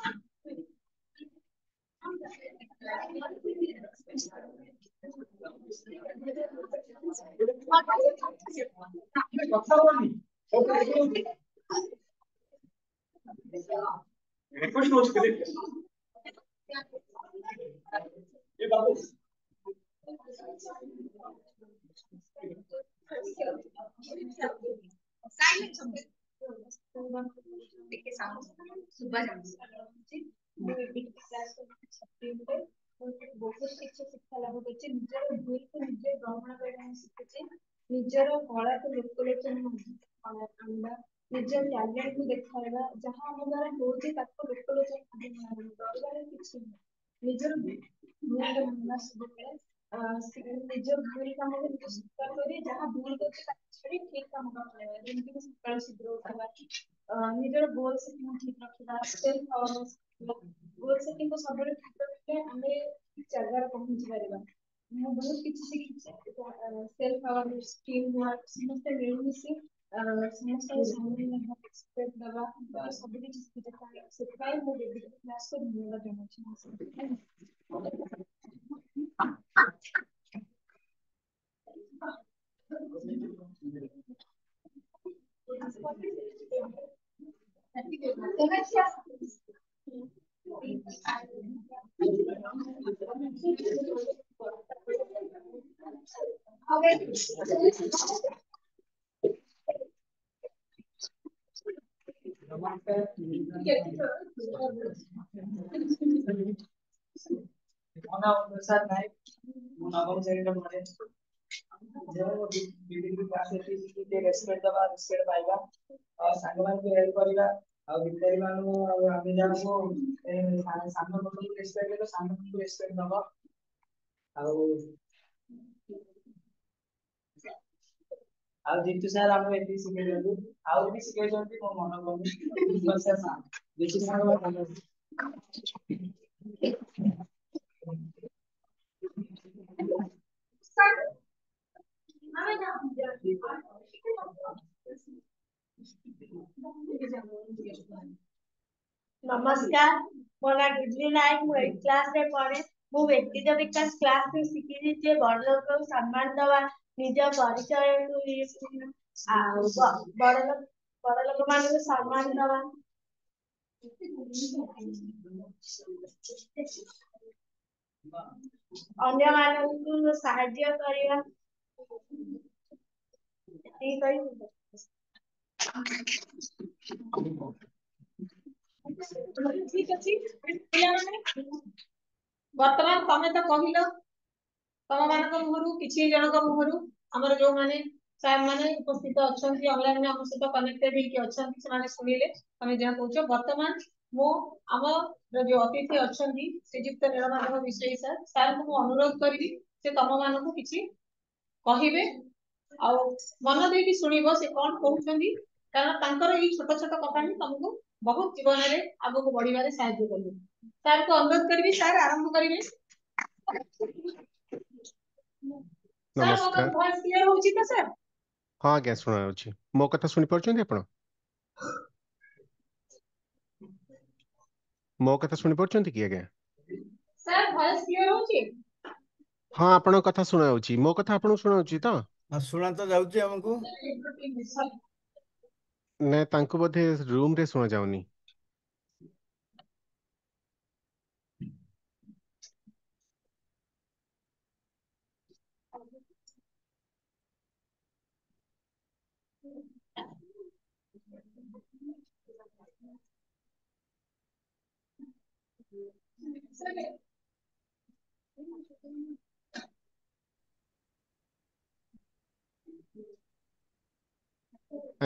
बहुत किसी शिक्षा लाभ करछि निजर भूल को निजे ग्रहण करना शिखिछि निजर कला को लोकलोचन आनबा निजर टैलेंट को देखाइबा जहां हम द्वारा होछि ताको लोकलोचन डरबार किछि निजर भूल मानना सब करे निजर भूल काम को निजे स्वीकार करी जहां भूल करछि ताको छाड़ी ठीक काम करबा जेंति कि सकाळ शीघ्र उठवा निजर गोल सेटिंग ठीक रखिबा सेल्फ अवेयरनेस गोल सेटिंग को सबरे ठीक रखले हमें जगह पहुंच पारिबा ମୁଁ ବହୁତ କିଛି ଶିଖିଛି ସେଲ୍ଫ ଆୱାରନେସ୍ टीम वर्क ସମସ୍ତେ ମିଳିମିଶି ସମସ୍ତଙ୍କୁ ସମ୍ମାନ ରେସ୍ପେକ୍ଟ ଦେବା ସବୁ କିଛି ଶିଖିଥାଏ ସେଥିପାଇଁ ମୁଁ ବେବିକା କ୍ଲାସକୁ ଧନ୍ୟବାଦ ଜଣାଉଛି। प्रसाद नायक ମୁଁ ନବମ ଶ୍ରେଣୀରେ ପଢେ ଯେଉଁ ବିଭିନ୍ନ କ୍ଲାସରେ ରେସ୍ପେକ୍ଟ ଦେବା ରେସ୍ପେକ୍ଟ ପାଇବା ଆଉ ସାଙ୍ଗମାନଙ୍କୁ ହେଲ୍ପ କରିବା ଆଉ ଭିକାରୀ ମାନଙ୍କୁ ଆଉ ଆମେ ଯାହାକୁ ସାନ ଲୋକଙ୍କୁ ରେସ୍ପେକ୍ଟ ଦେବା ସାନମାନଙ୍କୁ ରେସ୍ପେକ୍ଟ ଦବ ଆଉ ଆଉ ଜିତୁ ସାର୍ ଆମକୁ ଏତିକି ଶିଖେଇଛନ୍ତି ଆଉ ବି ଶିଖେଇଛନ୍ତି ମୋ ମନ ପଡୁନି ଜିତୁ ସାର୍ नमस्कार ମୋ ନାଁ ଗୁଜଲି ନାୟକ ମୁଁ 8th କ୍ଲାସରେ ପଢେ ମୁଁ ବ୍ୟକ୍ତିଗତ ବିକାଶ କ୍ଲାସରେ ଶିଖିଛି ଯେ ବଡ ଲୋକଙ୍କୁ ସମ୍ମାନ ଦେବା ନିଜ ପରିଚୟକୁ ଆଉ ବଡ ଲୋକମାନଙ୍କୁ ସମ୍ମାନ ଦେବା ଅନ୍ୟମାନଙ୍କୁ ସାହାଯ୍ୟ କରିବା ଏତିକି କହି ଠିକ ଅଛି ପିଲାମାନେ ବର୍ତ୍ତମାନ ତମେ ତ କହିଲ ତମ ମାନଙ୍କ ମୁହଁରୁ କିଛି ଜଣଙ୍କ ମୁହଁରୁ ଆମର ଯୋଉମାନେ ସାର୍ ମାନେ ଉପସ୍ଥିତ ଅଛନ୍ତି ଅନଲାଇନରେ ଆମ ସହିତ କନେକ୍ଟେଡ ହେଇକି ଅଛନ୍ତି ସେମାନେ ଶୁଣିଲେ ତମେ ଯାହା କହୁଛ ବର୍ତ୍ତମାନ ମୁଁ ଆମର ଯୋଉ ଅତିଥି ଅଛନ୍ତି ଶ୍ରୀଯୁକ୍ତ ନୀଳମାଧବ ବିଷୟୀ ସାର୍ ସାର୍ଙ୍କୁ ମୁଁ ଅନୁରୋଧ କରିବି ସେ ତମ ମାନଙ୍କୁ କିଛି କହିବେ ଆଉ ମନ ଦେଇକି ଶୁଣିବ ସେ କଣ କହୁଛନ୍ତି କାରଣ ତାଙ୍କର ଏଇ ଛୋଟ ଛୋଟ କଥା ହିଁ ତମକୁ ବହୁତ ଜୀବନରେ ଆଗକୁ ବଢିବାରେ ସାହାଯ୍ୟ କରିବେ ସାର୍ଙ୍କୁ ଅନୁରୋଧ କରିବି ସାର୍ ଆରମ୍ଭ କରିବେ ସାର୍ ମୋ ନମସ୍କାର। ଭଏସ କ୍ଲିୟର ହଉଛି ତ ସାର୍ ହଁ ଆଜ୍ଞା ଶୁଣାଯାଉଛି। ମୋ କଥା ଶୁଣିପାରୁଛନ୍ତି ଆପଣ? ମୋ କଥା ଶୁଣିପାରୁଛନ୍ତି କି ଆଜ୍ଞା? ସାର୍ ଭଏସ କ୍ଲିୟର ହଉଛି ହଁ ଆପଣଙ୍କ କଥା ଶୁଣାଯାଉଛି। ମୋ କଥା ଆପଣଙ୍କୁ ଶୁଣାଯାଉଛି ତ? ଶୁଣା ତ ଯାଉଛି ଆମକୁ। ନାଇଁ ତାଙ୍କୁ ବୋଧେ ରୁମ ରେ ଶୁଣାଯାଉନି।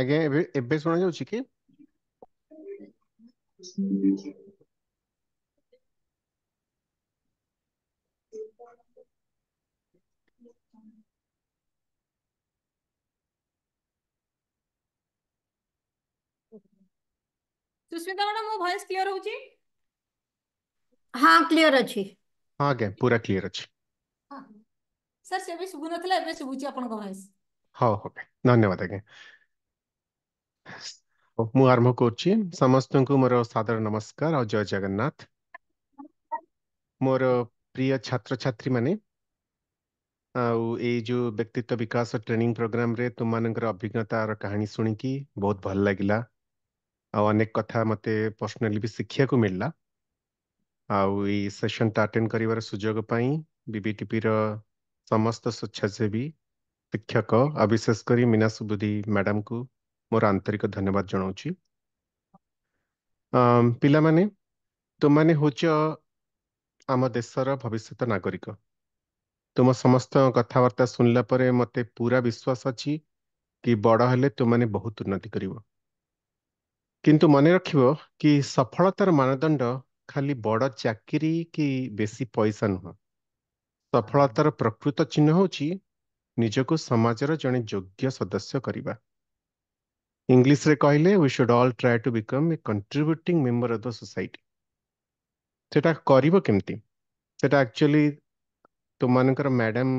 ଆଜ୍ଞା ଏବେ ଏବେ ଶୁଣାଯାଉଛି କି? ସୁସ୍ମିତା ମ୍ୟାଡାମ ମୋ ଭଏସ କ୍ଲିୟର ହଉଛି? ହଁ କ୍ଲିୟର ଅଛି। ହଁ ଆଜ୍ଞା ପୁରା କ୍ଲିୟର ଅଛି। ସାର୍ ସେ ବି ଶୁଭୁନଥିଲା ଏବେ ଶୁଭୁଛି ଆପଣଙ୍କ ଭଏସ। ହଉ ହଉ ଧନ୍ୟବାଦ ଆଜ୍ଞା। ମୁଁ ଆରମ୍ଭ କରୁଛି। ସମସ୍ତଙ୍କୁ ମୋର ସାଦର ନମସ୍କାର ଆଉ ଜୟ ଜଗନ୍ନାଥ। ମୋର ପ୍ରିୟ ଛାତ୍ରଛାତ୍ରୀ ମାନେ ଆଉ ଏଇ ଯୋଉ ବ୍ୟକ୍ତିତ୍ୱ ବିକାଶ ଟ୍ରେନିଂ ପ୍ରୋଗ୍ରାମରେ ତୁମମାନଙ୍କର ଅଭିଜ୍ଞତାର କାହାଣୀ ଶୁଣିକି ବହୁତ ଭଲ ଲାଗିଲା ଆଉ ଅନେକ କଥା ମତେ ପର୍ସନାଲି ବି ଶିଖିବାକୁ ମିଳିଲା। ଆଉ ଏଇ ସେସନଟା ଆଟେଣ୍ଡ କରିବାର ସୁଯୋଗ ପାଇଁ ବିବିଟିପିର ସମସ୍ତ ସ୍ୱେଚ୍ଛାସେବୀ ଶିକ୍ଷକ ଆଉ ବିଶେଷ କରି ମୀନା ସୁବୁଦ୍ଧି ମ୍ୟାଡାମକୁ ମୋର ଆନ୍ତରିକ ଧନ୍ୟବାଦ ଜଣାଉଛି। ପିଲାମାନେ ତୁମମାନେ ହଉଛ ଆମ ଦେଶର ଭବିଷ୍ୟତ ନାଗରିକ। ତୁମ ସମସ୍ତ କଥାବାର୍ତ୍ତା ଶୁଣିଲା ପରେ ମତେ ପୁରା ବିଶ୍ୱାସ ଅଛି କି ବଡ଼ ହେଲେ ତୁମମାନେ ବହୁତ ଉନ୍ନତି କରିବ। କିନ୍ତୁ ମନେ ରଖିବ କି ସଫଳତାର ମାନଦଣ୍ଡ ଖାଲି ବଡ଼ ଚାକିରି କି ବେଶୀ ପଇସା ନୁହଁ। ସଫଳତାର ପ୍ରକୃତ ଚିହ୍ନ ହେଉଛି ନିଜକୁ ସମାଜର ଜଣେ ଯୋଗ୍ୟ ସଦସ୍ୟ କରିବା। ଇଂଲିଶରେ କହିଲେ we should all try to become a contributing member of the society। ସେଟା କରିବ କେମିତି? ସେଟା ଆକ୍ଚୁଆଲି ତୁମମାନଙ୍କର ମ୍ୟାଡାମ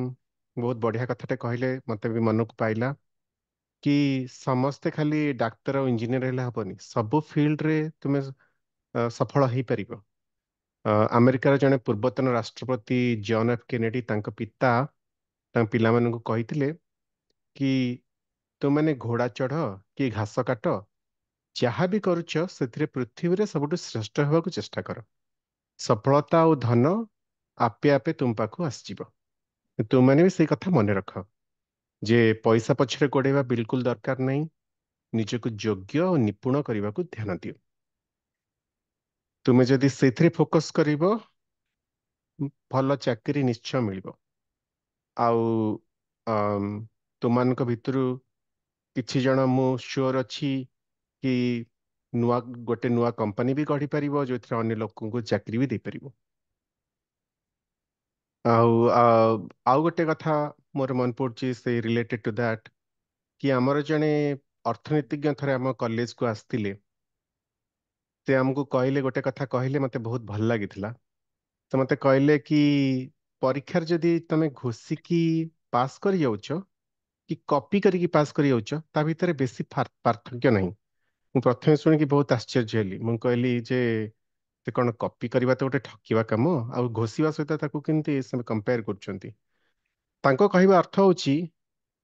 ବହୁତ ବଢିଆ କଥାଟେ କହିଲେ, ମତେ ବି ମନକୁ ପାଇଲା। कि समस्ते खाली डाक्तर और इंजीनियर हेले हबनी सब फील्ड रे तुमे सफल हो परिबो। अमेरिकार जने पूर्वतन राष्ट्रपति जॉन एफ केनेडी तांक पिता तांक पिला मानन को कहिथिले कि तुमने घोड़ा चढ़ कि घास काट जहाँ भी करुच से पृथ्वी रे सबुठु श्रेष्ठ होबाकू चेष्टा कर। सफलता और धन आपे आपे तुम पाखु आसीजिव। तुमने भी से कथा मन रख जे पैसा पछरे गोड़ेबा बिल्कुल दरकार नहीं। निजको योग्य और निपुण करने को ध्यान दियो। तुम्हें जदि से फोकस करिवो भल चाकरी निश्चय मिलिबो। आउ तुमମାନଙ୍କ भितरु किछि जण मु श्योर अछि कि नुआ गोटे नुआ कंपनी भी गढ़ी पारिबो जो अन्य लोक को चाकरी भी दे पारिबो। आउ गोटे कथा मोर मन पड़छि से रिलेटेड टू दैट कि हमर जने अर्थनीतिज्ञ थरे हम कॉलेज को आस्तिले से हमको कहले गोटे कथा कहले मते बहुत भल लागिथिला। तो मते कहले कि परीक्षार जदि तमे घोषिकी पास कर जाउछ कि कॉपी करके पास कर जाउछ ता भितर बेसी पार्थक्य नहीं। मु प्रथमे सुनिकी बहुत आश्चर्य हेली। मु कहली जे ते कौन कॉपी करबा तो गोटे ठकिबा काम आ घोषिबा सहित ताकू केमती से कंपेयर करछंती। तांको कहबा अर्थ होची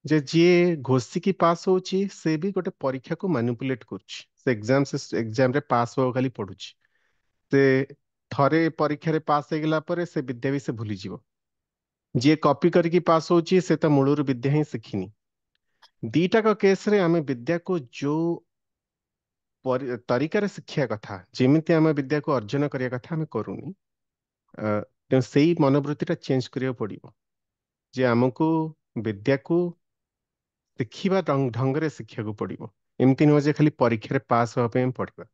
जे जे घोषिकी पास होची से भी गोटे परीक्षा को मैनिपुलेट करछ। से एग्जाम रे पास हो खाली पढुची। से थरे परीक्षा रे पास हो गला परे से विद्या भी से भूली जीवो। जे कॉपी करके पास होची से तो मूलर विद्या ही सिखिनी। दीटा का केस रे आमे विद्या को जो तरीका शिक्षा कथा जेमिति आमे विद्या को अर्जन करिया कथा आमे करूनी। तेणु से मनोवृत्ति चेंज करिया पड़िबो जे आमको विद्या को शिखिबा ढंग रे शिक्षा को पड़िबो। एमती नुह जे खाली परीक्षा रे पास होबा पे पड़िबा।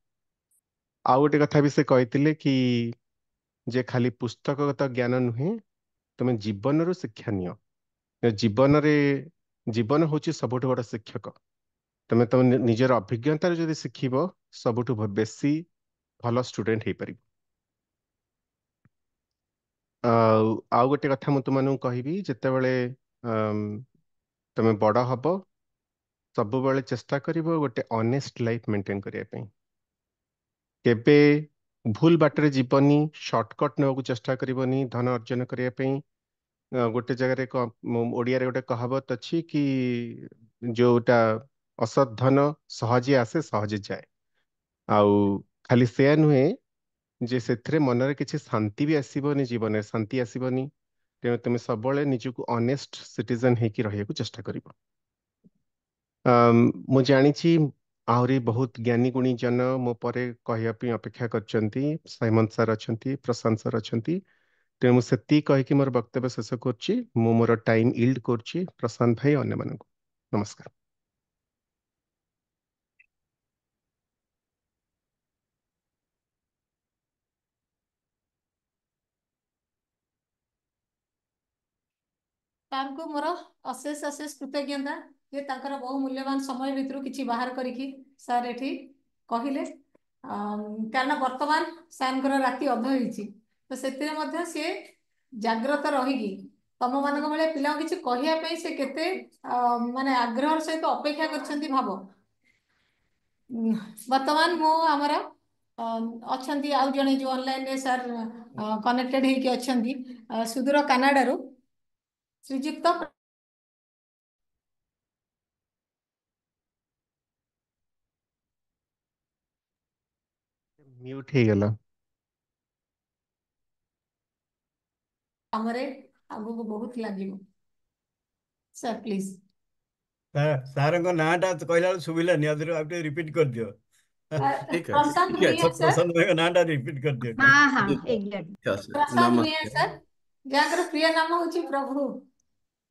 आउ गोटे कथा भी से कहतिले कि जे खाली पुस्तकगत ज्ञान नुहे तुम जीवन रु शिक्षा नियो। जीवन रे जीवन होची सबुठ बड़ शिक्षक। तुम तुम निजर अभिज्ञता जदि शिखिबो सबुठ बेसी भल स्टूडेंट हो पारिबो। आउ गोटे कथा मु तुमनु कहबी जेतेबेले तुम बड़ हबो सब बेले चेष्टा करिवो गोटे ऑनेस्ट लाइफ मेंटेन करिया पे। केबे भूल बाटरे जीवनी शॉर्टकट नेବାକୁ चेष्टा करिवनी धन अर्जन करिया पे। गोटे जगह रे ओडिया रे गोटे कहावत अछि कि जोटा असत धन सहजे आसे सहजे जाए। आउ खाली से नुहे जे से मनरे किसी शांति भी आसबनी जीवन में शांति आसबनी। तेणु तुम सब निजक ऑनेस्ट सिटीजन होकि रहिया चेष्टा कर। मु जानी आहरी बहुत ज्ञानी गुणी जन मो परे कहवाई अपेक्षा करछंती। साइमन सर अच्छा प्रशांत सर अच्छा। तेणु मुझे कहीकि मोर वक्तव्य शेष करुच्ची। मु मोर टाइम इल्ड करुच्ची प्रशांत भाई अन्य मानक नमस्कार। तांको मोर अशेष अशेष कृतज्ञता जे तांकर बहु मूल्यवान समय भितर किछि बाहर करिकी सर एठी कहिले। कारण वर्तमान सर राति अध होईची तो सेतिरे मध्य से जाग्रत रहिकी तम मानक भले पिला किछि कहिया पे से केते माने आग्रह सहित अपेक्षा करछंती भाव। वर्तमान मो हमरा अच्छी आउ जने जो ऑनलाइन रे सर कनेक्टेड होइकी अच्छी सुदूर कनाडा रो श्रीजुक्त म्यूट हो गला। हमरे आगु को बहुत लागिबो सर प्लीज। सार नाटा कहला सुविलानी आउटे रिपीट कर दियो। ठीक है प्रशांत ठीक है भैया सर प्रशांत भाई नाटा रिपीट कर दियो। हाँ हाँ ठीक एग्जैक्ट। है प्रशांत भैया नमस्कार। सर जहाँ प्रिय नाम होची प्रभु।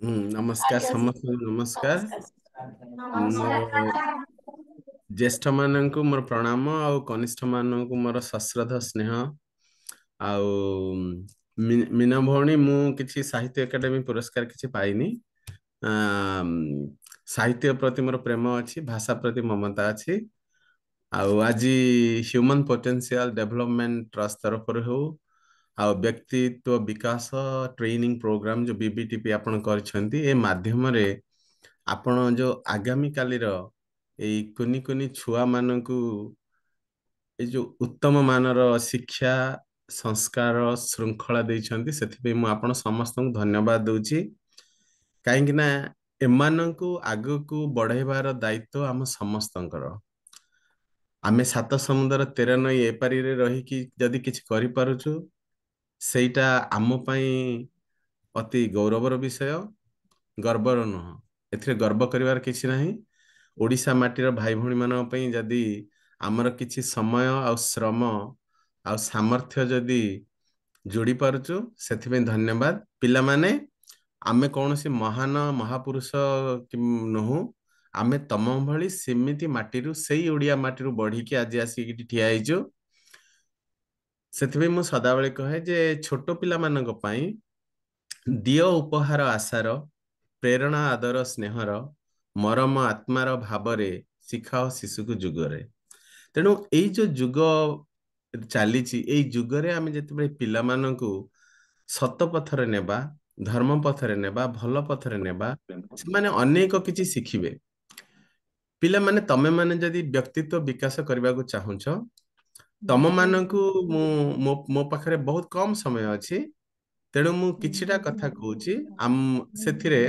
नमस्कार आज्ञा सी समस्त नमस्कार। नमस्कार। ज्येष्ठ माननकु मोर प्रणाम आउ कनिष्ठ माननकु मोर सश्रद्ध स्नेह। आउ मीना भौणी मु किछि साहित्य एकेडमी पुरस्कार किछि पाइनी। साहित्य प्रति मोर प्रेम अछि भाषा प्रति ममता अछि। आउ आज ह्यूमन पोटेंशियल डेवलपमेंट ट्रस्ट तरफ हो आउ व्यक्तित्व विकास ट्रेनिंग प्रोग्राम जो बीबीटीपी आपण करछंती ए माध्यम रे ଆପଣ ଯୋଉ ଆଗାମୀ କାଲିର ଏଇ କୁନି କୁନି ଛୁଆ ମାନଙ୍କୁ ଏଇ ଯୋଉ ଉତ୍ତମ ମାନର ଶିକ୍ଷା ସଂସ୍କାର ଶୃଙ୍ଖଳା ଦେଇଛନ୍ତି, ସେଥିପାଇଁ ମୁଁ ଆପଣ ସମସ୍ତଙ୍କୁ ଧନ୍ୟବାଦ ଦଉଛି। କାହିଁକି ନା ଏମାନଙ୍କୁ ଆଗକୁ ବଢେଇବାର ଦାୟିତ୍ୱ ଆମ ସମସ୍ତଙ୍କର। ଆମେ 7 ସମୁଦ୍ର 13 ନଈ ଏପାରିରେ ରହିକି ଯଦି କିଛି କରିପାରୁଛୁ, ସେଇଟା ଆମ ପାଇଁ ଅତି ଗୌରବର ବିଷୟ, ଗର୍ବର ନୁହଁ। ଏଥିରେ ଗର୍ବ କରିବାର କିଛି ନାହିଁ। ଓଡ଼ିଶା ମାଟିର ଭାଇ ଭଉଣୀ ମାନଙ୍କ ପାଇଁ ଯଦି ଆମର କିଛି ସମୟ ଆଉ ଶ୍ରମ ଆଉ ସାମର୍ଥ୍ୟ ଯଦି ଯୋଡ଼ି ପାରୁଛୁ, ସେଥିପାଇଁ ଧନ୍ୟବାଦ। ପିଲାମାନେ, ଆମେ କୌଣସି ମହାନ ମହାପୁରୁଷ ନୁହଁ। ଆମେ ତମ ଭଳି ସେମିତି ମାଟିରୁ, ସେଇ ଓଡ଼ିଆ ମାଟିରୁ ବଢିକି ଆଜି ଆସିକି ଠିଆ ହେଇଛୁ। ସେଥିପାଇଁ ମୁଁ ସଦାବେଳେ କହେ ଯେ ଛୋଟ ପିଲାମାନଙ୍କ ପାଇଁ ଦିଅ ଉପହାର ଆଶାର, ପ୍ରେରଣା ଆଦର ସ୍ନେହର, ମରମ ଆତ୍ମାର ଭାବରେ ଶିଖାଅ ଶିଶୁକୁ ଯୁଗରେ। ତେଣୁ ଏଇ ଯୋଉ ଯୁଗ ଚାଲିଛି, ଏଇ ଯୁଗରେ ଆମେ ଯେତେବେଳେ ପିଲାମାନଙ୍କୁ ସତ ପଥରେ ନେବା, ଧର୍ମ ପଥରେ ନେବା, ଭଲ ପଥରେ ନେବା, ସେମାନେ ଅନେକ କିଛି ଶିଖିବେ। ପିଲାମାନେ, ତମେ ମାନେ ଯଦି ବ୍ୟକ୍ତିତ୍ୱ ବିକାଶ କରିବାକୁ ଚାହୁଁଛ, ତମ ମାନଙ୍କୁ ମୋ ପାଖରେ ବହୁତ କମ ସମୟ ଅଛି, ତେଣୁ ମୁଁ କିଛିଟା କଥା କହୁଛି। ସେଥିରେ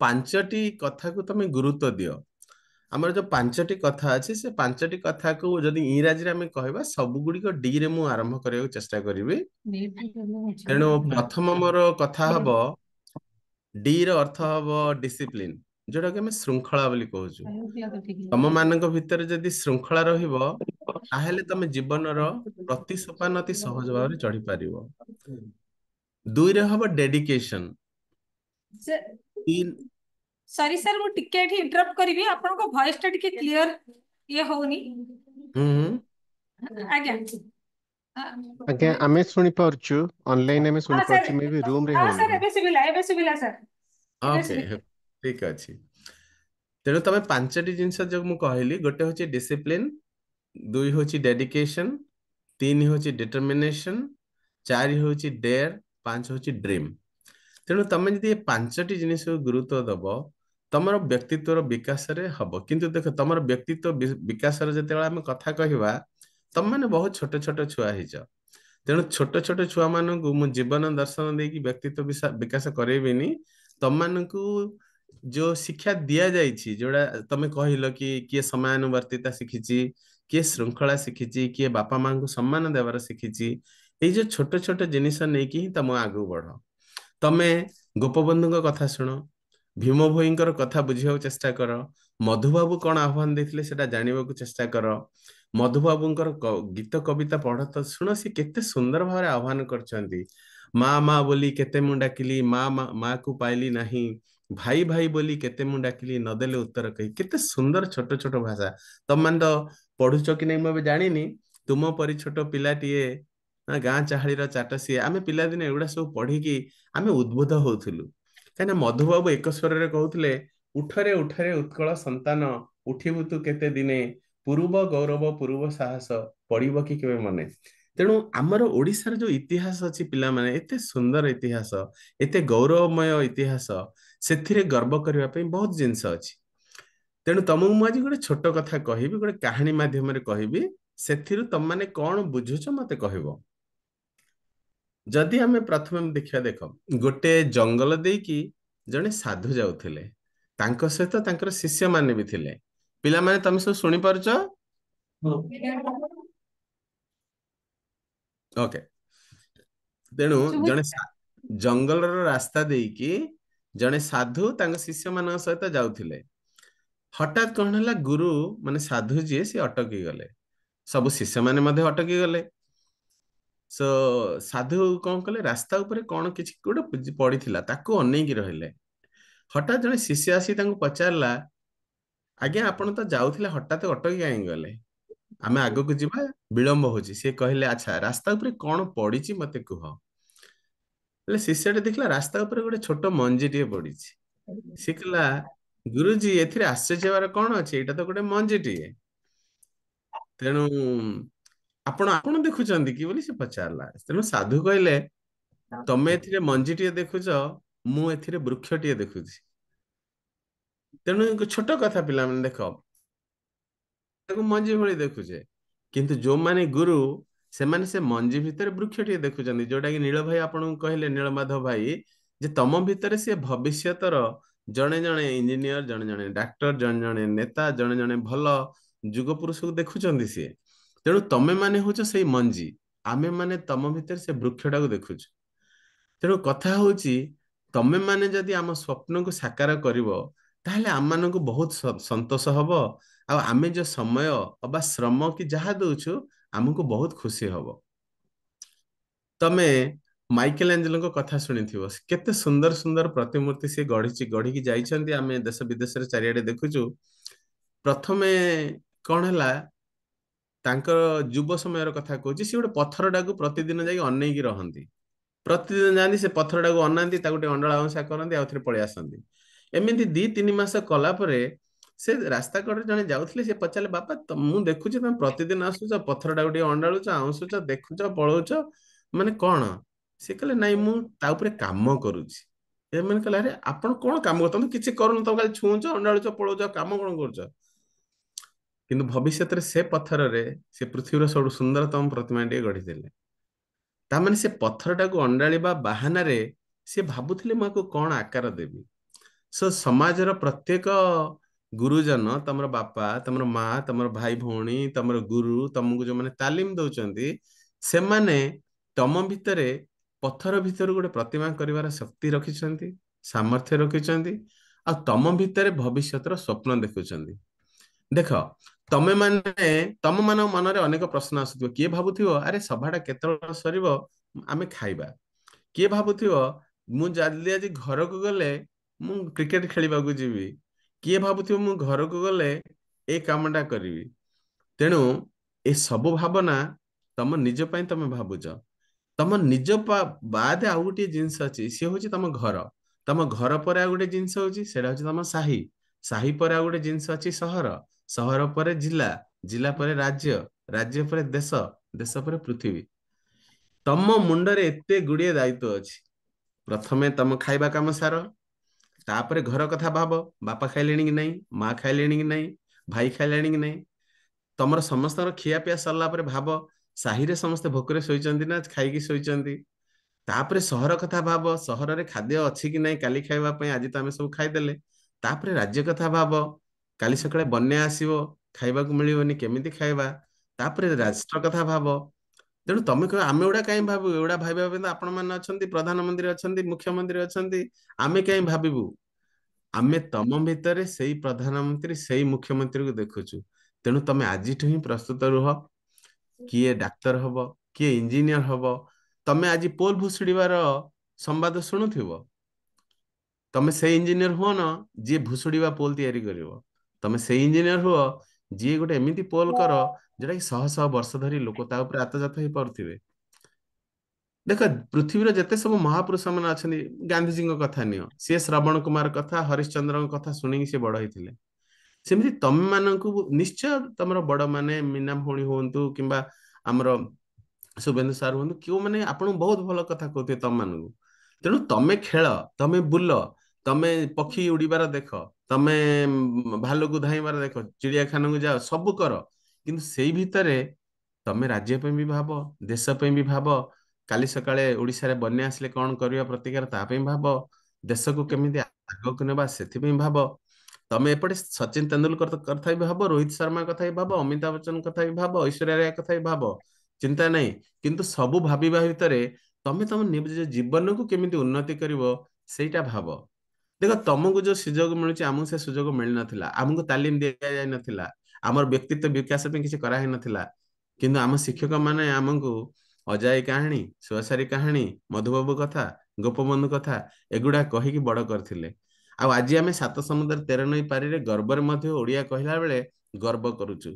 5ଟି କଥାକୁ ତମେ ଗୁରୁତ୍ୱ ଦିଅ। ଆମର ଯୋଉ 5ଟି କଥା ଅଛି, ସେ 5ଟି କଥାକୁ ଯଦି ଇଂରାଜୀରେ ଆମେ କହିବା, ସବୁଗୁଡ଼ିକ ଡି ରେ ମୁଁ ଆରମ୍ଭ କରିବାକୁ ଚେଷ୍ଟା କରିବି। ତେଣୁ ପ୍ରଥମ ମୋର କଥା ହବ, ଡି ର ଅର୍ଥ ହବ ଡିସିପ୍ଲିନ, ଯୋଉଟାକି ଆମେ ଶୃଙ୍ଖଳା ବୋଲି କହୁଛୁ। ତମ ମାନଙ୍କ ଭିତରେ ଯଦି ଶୃଙ୍ଖଳା ରହିବ, ତାହେଲେ ତମେ ଜୀବନର ପ୍ରତି ସୋପାନ ଅତି ସହଜ ଭାବରେ ଚଢି ପାରିବ। 2ରେ ହବ ଡେଡିକେସନ। ସରି ସାର୍, ମୁଁ ଟିକେ ଏଠି ଇଣ୍ଟରପ୍ଟ କରିବି। ଆପଣଙ୍କ ଭଏସ ଟା ଟିକେ କ୍ଲିୟର ଇଏ ହଉନି। ଆଜ୍ଞା ଆଜ୍ଞା, ଆମେ ଶୁଣି ପାରୁଛୁ, ଅନଲାଇନ ଆମେ ଶୁଣି ହଁ ସାର୍, ପାରୁଛୁ, ମେ ବି ରୁମ ରେ ହଁ ହଉନି। ସାର୍, ଏବେ ଶୁଭିଲା ସାର୍। ଓକେ, ଠିକ ଅଛି। ତେଣୁ ତମେ 5ଟି ଜିନିଷ ଯୋଉ ମୁଁ କହିଲି, ଗୋଟେ ହଉଛି ଡିସିପ୍ଲିନ, 2 ହଉଛି ଡେଡିକେସନ, 3 ହଉଛି ଡିଟରମିନେସନ, 4 ହଉଛି ଡେୟାର, 5 ହଉଛି ଡ୍ରିମ। ତେଣୁ ତମେ ଯଦି ଏ 5ଟି ଜିନିଷକୁ ଗୁରୁତ୍ୱ ଦବ, ତମର ବ୍ୟକ୍ତିତ୍ୱର ବିକାଶରେ ହବ। କିନ୍ତୁ ଦେଖ, ତମର ବ୍ୟକ୍ତିତ୍ୱ ବିକାଶରେ ଯେତେବେଳେ ଆମେ କଥା କହିବା, ତମମାନେ ବହୁତ ଛୋଟ ଛୋଟ ଛୁଆ ହେଇଛ। ତେଣୁ ଛୋଟ ଛୋଟ ଛୁଆ ମାନଙ୍କୁ ମୁଁ ଜୀବନ ଦର୍ଶନ ଦେଇକି ବ୍ୟକ୍ତିତ୍ୱ ବିକାଶ କରେଇବିନି। ତମମାନଙ୍କୁ ଯୋଉ ଶିକ୍ଷା ଦିଆଯାଇଛି, ଯୋଉଟା ତମେ କହିଲ କି କିଏ ସମୟାନୁବର୍ତ୍ତିତା ଶିଖିଛି, କିଏ ଶୃଙ୍ଖଳା ଶିଖିଛି, କିଏ ବାପା ମାଙ୍କୁ ସମ୍ମାନ ଦେବାର ଶିଖିଛି, ଏଇ ଯୋଉ ଛୋଟ ଛୋଟ ଜିନିଷ ନେଇକି ହିଁ ତମ ଆଗକୁ ବଢ। ତମେ ଗୋପବନ୍ଧୁଙ୍କ କଥା ଶୁଣ, ଭୀମ ଭୋଇଙ୍କର କଥା ବୁଝିବାକୁ ଚେଷ୍ଟା କର, ମଧୁବାବୁ କଣ ଆହ୍ୱାନ ଦେଇଥିଲେ ସେଟା ଜାଣିବାକୁ ଚେଷ୍ଟା କର, ମଧୁବାବୁଙ୍କର ଗୀତ କବିତା ପଢ ତ ଶୁଣ, ସେ କେତେ ସୁନ୍ଦର ଭାବରେ ଆହ୍ୱାନ କରିଛନ୍ତି। ମା ମା ବୋଲି କେତେ ମୁଁ ଡାକିଲି, ମା କୁ ପାଇଲି ନାହିଁ, ଭାଇ ଭାଇ ବୋଲି କେତେ ମୁଁ ଡାକିଲି, ନଦେଲେ ଉତ୍ତର କହି। କେତେ ସୁନ୍ଦର ଛୋଟ ଛୋଟ ଭାଷା। ତମମାନେ ତ ପଢୁଛ କି ନାଇଁ ମୁଁ ଏବେ ଜାଣିନି, ତୁମ ପରି ଛୋଟ ପିଲାଟିଏ, ଗାଁ ଚାହାଳିର ଚାଟ ସିଏ। ଆମେ ପିଲାଦିନେ ଏଗୁଡା ସବୁ ପଢିକି ଆମେ ଉଦ୍ବୁଦ୍ଧ ହଉଥିଲୁ। କାହିଁକିନା ମଧୁବାବୁ ଏକ ସ୍ୱରରେ କହୁଥିଲେ, ଉଠରେ ଉଠରେ ଉତ୍କଳ ସନ୍ତାନ, ଉଠିବୁ ତୁ କେତେ ଦିନେ, ପୂର୍ବ ଗୌରବ ପୂର୍ବ ସାହସ, ପଡିବ କି କେବେ ମନେ। ତେଣୁ ଆମର ଓଡିଶାର ଯୋଉ ଇତିହାସ ଅଛି ପିଲାମାନେ, ଏତେ ସୁନ୍ଦର ଇତିହାସ, ଏତେ ଗୌରବମୟ ଇତିହାସ, ସେଥିରେ ଗର୍ବ କରିବା ପାଇଁ ବହୁତ ଜିନିଷ ଅଛି। ତେଣୁ ତମକୁ ମୁଁ ଆଜି ଗୋଟେ ଛୋଟ କଥା କହିବି, ଗୋଟେ କାହାଣୀ ମାଧ୍ୟମରେ କହିବି। ସେଥିରୁ ତମମାନେ କଣ ବୁଝୁଛ ମତେ କହିବ। ଯଦି ଆମେ ପ୍ରଥମେ ଦେଖିବା, ଦେଖ, ଗୋଟେ ଜଙ୍ଗଲ ଦେଇକି ଜଣେ ସାଧୁ ଯାଉଥିଲେ, ତାଙ୍କ ସହିତ ତାଙ୍କର ଶିଷ୍ୟ ମାନେ ବି ଥିଲେ। ପିଲାମାନେ, ତମେ ସବୁ ଶୁଣିପାରୁଛ? ଓକେ। ତେଣୁ ଜଣେ ଜଙ୍ଗଲର ରାସ୍ତା ଦେଇକି ଜଣେ ସାଧୁ ତାଙ୍କ ଶିଷ୍ୟ ମାନଙ୍କ ସହିତ ଯାଉଥିଲେ। ହଠାତ୍ କଣ ହେଲା, ଗୁରୁ ମାନେ ସାଧୁ ଯିଏ, ସେ ଅଟକି ଗଲେ, ସବୁ ଶିଷ୍ୟ ମାନେ ମଧ୍ୟ ଅଟକି ଗଲେ। ସାଧୁ କଣ କଲେ, ରାସ୍ତା ଉପରେ କଣ କିଛି ଗୋଟେ ପଡିଥିଲା, ତାକୁ ଅନେଇକି ରହିଲେ। ହଠାତ୍ ଜଣେ ଶିଷ୍ୟ ଆସି ତାଙ୍କୁ ପଚାରିଲା, ଆଜ୍ଞା ଆପଣ ତ ଯାଉଥିଲେ, ହଠାତ୍ ଅଟକି କାହିଁକି ଗଲେ? ଆମେ ଆଗକୁ ଯିବା, ବିଳମ୍ବ ହଉଛି। ସେ କହିଲେ, ଆଚ୍ଛା ରାସ୍ତା ଉପରେ କଣ ପଡିଛି ମତେ କୁହ। ହେଲେ ଶିଷ୍ୟଟି ଦେଖିଲା, ରାସ୍ତା ଉପରେ ଗୋଟେ ଛୋଟ ମଞ୍ଜିଟିଏ ପଡିଛି। ସେ କହିଲା, ଗୁରୁଜୀ ଏଥିରେ ଆଶ୍ଚର୍ଯ୍ୟ ହେବାର କଣ ଅଛି, ଏଇଟା ତ ଗୋଟେ ମଞ୍ଜିଟିଏ। ତେଣୁ ଆପଣ ଦେଖୁଛନ୍ତି କି ବୋଲି ସେ ପଚାରିଲା। ତେଣୁ ସାଧୁ କହିଲେ, ତମେ ଏଥିରେ ମଞ୍ଜିଟିଏ ଦେଖୁଛ, ମୁଁ ଏଥିରେ ବୃକ୍ଷଟିଏ ଦେଖୁଛି। ତେଣୁ ଛୋଟ କଥା ପିଲାମାନେ ଦେଖ ତାକୁ ମଞ୍ଜି ଭଳି ଦେଖୁଛେ, କିନ୍ତୁ ଯୋଉମାନେ ଗୁରୁ ସେମାନେ ସେ ମଞ୍ଜି ଭିତରେ ବୃକ୍ଷଟିଏ ଦେଖୁଛନ୍ତି, ଯୋଉଟା କି ନୀଳ ଭାଇ ଆପଣଙ୍କୁ କହିଲେ, ନୀଳମାଧବ ଭାଇ, ଯେ ତମ ଭିତରେ ସେ ଭବିଷ୍ୟତର ଜଣେ ଜଣେ ଇଞ୍ଜିନିୟର, ଜଣେ ଜଣେ ଡାକ୍ତର, ଜଣେ ଜଣେ ନେତା, ଜଣେ ଜଣେ ଭଲ ଯୁଗ ପୁରୁଷକୁ ଦେଖୁଛନ୍ତି ସିଏ। ତେଣୁ ତମେ ମାନେ ହଉଛ ସେଇ ମଞ୍ଜି, ଆମେ ମାନେ ତମ ଭିତରେ ସେ ବୃକ୍ଷଟାକୁ ଦେଖୁଛୁ। ତେଣୁ କଥା ହଉଛି ତମେ ମାନେ ଯଦି ଆମ ସ୍ୱପ୍ନକୁ ସାକାର କରିବ ତାହେଲେ ଆମମାନଙ୍କୁ ବହୁତ ସନ୍ତୋଷ ହବ, ଆଉ ଆମେ ଯୋଉ ସମୟ ଅବା ଶ୍ରମ କି ଯାହା ଦଉଛୁ ଆମକୁ ବହୁତ ଖୁସି ହବ। ତମେ ମାଇକେଲ ଆଞ୍ଜେଲୋଙ୍କ କଥା ଶୁଣିଥିବ, କେତେ ସୁନ୍ଦର ସୁନ୍ଦର ପ୍ରତିମୂର୍ତ୍ତି ସେ ଗଢିକି ଯାଇଛନ୍ତି, ଆମେ ଦେଶ ବିଦେଶରେ ଚାରିଆଡେ ଦେଖୁଛୁ। ପ୍ରଥମେ କଣ ହେଲା, ତାଙ୍କର ଯୁବ ସମୟର କଥା କହୁଛି, ସେ ଗୋଟେ ପଥରଟାକୁ ପ୍ରତିଦିନ ଯାଇକି ଅନେଇକି ରହନ୍ତି। ପ୍ରତିଦିନ ଯାଆନ୍ତି, ସେ ପଥରଟାକୁ ଅନାନ୍ତି, ତାକୁ ଟିକେ ଅଣ୍ଡଳା ଅଂଶା କରନ୍ତି, ଆଉ ଥରେ ପଳେଇ ଆସନ୍ତି। ଏମିତି 2-3 ମାସ କଲା ପରେ ସେ ରାସ୍ତା କଡରେ ଜଣେ ଯାଉଥିଲେ, ସେ ପଚାରିଲେ, ବାପା ମୁଁ ଦେଖୁଛି ତମେ ପ୍ରତିଦିନ ଆସୁଛ, ପଥରଟାକୁ ଟିକେ ଅଣ୍ଡାଳୁଛ, ଆଉଁସୁଛ, ଦେଖୁଛ, ପଳଉଛ, ମାନେ କଣ? ସେ କହିଲେ, ନାଇଁ ମୁଁ ତା ଉପରେ କାମ କରୁଛି। ଏମାନେ କହିଲେ, ଆରେ ଆପଣ କଣ କାମ କରୁଛ? ତମେ କିଛି କରୁନ, ତମେ ଖାଲି ଛୁଁଛ, ଅଣ୍ଡାଳୁଛ, ପଳଉଛ, କାମ କଣ କରୁଛ? କିନ୍ତୁ ଭବିଷ୍ୟତରେ ସେ ପଥରରେ ସେ ପୃଥିବୀର ସବୁଠୁ ସୁନ୍ଦରତମ ପ୍ରତିମାଟିଏ ଗଢିଥିଲେ। ତାମାନେ ସେ ପଥରଟାକୁ ଅଣ୍ଡାଳିବା ବାହାନାରେ ସେ ଭାବୁଥିଲେ ମୁଁ ଆକୁ କଣ ଆକାର ଦେବି। ସମାଜର ପ୍ରତ୍ୟେକ ଗୁରୁଜନ, ତମର ବାପା, ତମର ମା, ତମର ଭାଇ ଭଉଣୀ, ତମର ଗୁରୁ, ତମକୁ ଯୋଉମାନେ ତାଲିମ ଦଉଛନ୍ତି, ସେମାନେ ତମ ଭିତରେ ପଥର ଭିତରୁ ଗୋଟେ ପ୍ରତିମା କରିବାର ଶକ୍ତି ରଖିଛନ୍ତି, ସାମର୍ଥ୍ୟ ରଖିଛନ୍ତି, ଆଉ ତମ ଭିତରେ ଭବିଷ୍ୟତର ସ୍ୱପ୍ନ ଦେଖୁଛନ୍ତି। ଦେଖ, ତମ ମାନଙ୍କ ମନରେ ଅନେକ ପ୍ରଶ୍ନ ଆସୁଥିବ। କିଏ ଭାବୁଥିବ, ଆରେ ସଭାଟା କେତେବେଳେ ସରିବ, ଆମେ ଖାଇବା। କିଏ ଭାବୁଥିବ, ମୁଁ ଜଲ୍ଦି ଆଜି ଘରକୁ ଗଲେ ମୁଁ କ୍ରିକେଟ ଖେଳିବାକୁ ଯିବି। କିଏ ଭାବୁଥିବ, ମୁଁ ଘରକୁ ଗଲେ ଏ କାମଟା କରିବି। ତେଣୁ ଏ ସବୁ ଭାବନା ତମ ନିଜ ପାଇଁ ତମେ ଭାବୁଛ। ତମ ନିଜ ବାଦେ ଆଉ ଗୋଟିଏ ଜିନିଷ ଅଛି, ସିଏ ହଉଛି ତମ ଘର। ତମ ଘର ପରେ ଆଉ ଗୋଟେ ଜିନିଷ ହଉଛି, ସେଇଟା ହଉଛି ତମ ସାହି। ସାହି ପରେ ଆଉ ଗୋଟେ ଜିନିଷ ଅଛି, ସହର। ସହର ପରେ ଜିଲ୍ଲା, ଜିଲ୍ଲା ପରେ ରାଜ୍ୟ, ରାଜ୍ୟ ପରେ ଦେଶ, ଦେଶ ପରେ ପୃଥିବୀ। ତମ ମୁଣ୍ଡରେ ଏତେ ଗୁଡିଏ ଦାୟିତ୍ୱ ଅଛି। ପ୍ରଥମେ ତମ ଖାଇବା କାମ ସାର, ତାପରେ ଘର କଥା ଭାବ, ବାପା ଖାଇଲେଣି କି ନାହିଁ, ମା ଖାଇଲେଣି କି ନାହିଁ, ଭାଇ ଖାଇଲେଣି କି ନାହିଁ। ତମର ସମସ୍ତଙ୍କର ଖିଆ ପିଆ ସରିଲା ପରେ ଭାବ, ସାହିରେ ସମସ୍ତେ ଭୋକରେ ଶୋଇଛନ୍ତି ନା ଖାଇକି ଶୋଇଛନ୍ତି। ତାପରେ ସହର କଥା ଭାବ, ସହରରେ ଖାଦ୍ୟ ଅଛି କି ନାହିଁ କାଲି ଖାଇବା ପାଇଁ, ଆଜି ତ ଆମେ ସବୁ ଖାଇଦେଲେ। ତାପରେ ରାଜ୍ୟ କଥା ଭାବ, କାଲି ସକାଳେ ବନ୍ୟା ଆସିବ, ଖାଇବାକୁ ମିଳିବନି, କେମିତି ଖାଇବା। ତାପରେ ରାଷ୍ଟ୍ର କଥା ଭାବ। ତେଣୁ ତମେ କହିବ, ଆମେ ଏଗୁଡା କାହିଁ ଭାବିବୁ? ଏଗୁଡା ଭାବିବା ପାଇଁ ତ ଆପଣ ମାନେ ଅଛନ୍ତି, ପ୍ରଧାନମନ୍ତ୍ରୀ ଅଛନ୍ତି, ମୁଖ୍ୟମନ୍ତ୍ରୀ ଅଛନ୍ତି, ଆମେ କାହିଁ ଭାବିବୁ? ଆମେ ତମ ଭିତରେ ସେଇ ପ୍ରଧାନମନ୍ତ୍ରୀ, ସେଇ ମୁଖ୍ୟମନ୍ତ୍ରୀକୁ ଦେଖୁଛୁ। ତେଣୁ ତମେ ଆଜିଠୁ ହିଁ ପ୍ରସ୍ତୁତ ରୁହ। କିଏ ଡାକ୍ତର ହବ, କିଏ ଇଞ୍ଜିନିୟର ହବ। ତମେ ଆଜି ପୋଲ ଭୁଷୁଡିବାର ସମ୍ବାଦ ଶୁଣୁଥିବ, ତମେ ସେଇ ଇଞ୍ଜିନିୟର ହୁଅ ନା ଯିଏ ଭୁଷୁଡିବା ପୋଲ ତିଆରି କରିବ। ତମେ ସେଇ ଇଞ୍ଜିନିୟର ହୁଅ ଯିଏ ଗୋଟେ ଏମିତି ପୋଲ କର ଯୋଉଟା କି 100 ବର୍ଷ ଧରି ଲୋକ ତା ଉପରେ ଆତଜାତ ହେଇ ପାରୁଥିବେ। ଦେଖ, ପୃଥିବୀର ଯେତେ ସବୁ ମହାପୁରୁଷ ମାନେ ଅଛନ୍ତି, ଗାନ୍ଧିଜୀଙ୍କ କଥା ନିଅ, ସିଏ ଶ୍ରବଣ କୁମାର କଥା, ହରିଶ୍ଚନ୍ଦ୍ରଙ୍କ କଥା ଶୁଣିକି ସିଏ ବଡ ହେଇଥିଲେ। ସେମିତି ତମେ ମାନଙ୍କୁ ନିଶ୍ଚୟ ତମର ବଡ ମାନେ, ମୀନା ଭଉଣୀ ହୁଅନ୍ତୁ କିମ୍ବା ଆମର ଶୁଭେନ୍ଦୁ ସାର୍ ହୁଅନ୍ତୁ, କେଉଁମାନେ ଆପଣଙ୍କୁ ବହୁତ ଭଲ କଥା କହୁଥିବେ ତମ ମାନଙ୍କୁ। ତେଣୁ ତମେ ଖେଳ, ତମେ ବୁଲ, ତମେ ପକ୍ଷୀ ଉଡିବାର ଦେଖ, ତମେ ଭାଲୁକୁ ଧାଇଁବାର ଦେଖ, ଚିଡିଆଖାନାକୁ ଯାଅ, ସବୁ କର। କିନ୍ତୁ ସେଇ ଭିତରେ ତମେ ରାଜ୍ୟ ପାଇଁ ବି ଭାବ, ଦେଶ ପାଇଁ ବି ଭାବ। କାଲି ସକାଳେ ଓଡିଶାରେ ବନ୍ୟା ଆସିଲେ କଣ କରିବା ପ୍ରତିକାର, ତା ପାଇଁ ଭାବ। ଦେଶକୁ କେମିତି ଆଗକୁ ନେବା, ସେଥିପାଇଁ ଭାବ। ତମେ ଏପଟେ ସଚିନ ତେନ୍ଦୁଲକର କଥା ବି ଭାବ, ରୋହିତ ଶର୍ମା କଥା ବି ଭାବ, ଅମିତାଭ ବଚ୍ଚନ କଥା ବି ଭାବ, ଐଶ୍ୱର୍ଯ୍ୟା ରାୟ କଥା ବି ଭାବ। ଚିନ୍ତା ନାହିଁ। କିନ୍ତୁ ସବୁ ଭାବିବା ଭିତରେ ତମେ ତମ ନିଜ ଜୀବନକୁ କେମିତି ଉନ୍ନତି କରିବ ସେଇଟା ଭାବ। ଦେଖ, ତମକୁ ଯୋଉ ସୁଯୋଗ ମିଳୁଛି, ଆମକୁ ସେ ସୁଯୋଗ ମିଳିନଥିଲା। ଆମକୁ ତାଲିମ ଦିଆଯାଇ ନଥିଲା, ଆମର ବ୍ୟକ୍ତିତ୍ୱ ବିକାଶ ପାଇଁ କିଛି କରାହେଇନଥିଲା। କିନ୍ତୁ ଆମ ଶିକ୍ଷକ ମାନେ ଆମକୁ ଅଜାଇ କାହାଣୀ, ସୁଆସାରୀ କାହାଣୀ, ମଧୁବାବୁ କଥା, ଗୋପବନ୍ଧୁ କଥା ଏଗୁଡା କହିକି ବଡ କରିଥିଲେ। ଆଉ ଆଜି ଆମେ 7 ସମୁଦ୍ର 13 ନଈ ପାରିରେ ଗର୍ବରେ ମଧ୍ୟ ଓଡିଆ କହିଲା ବେଳେ ଗର୍ବ କରୁଛୁ।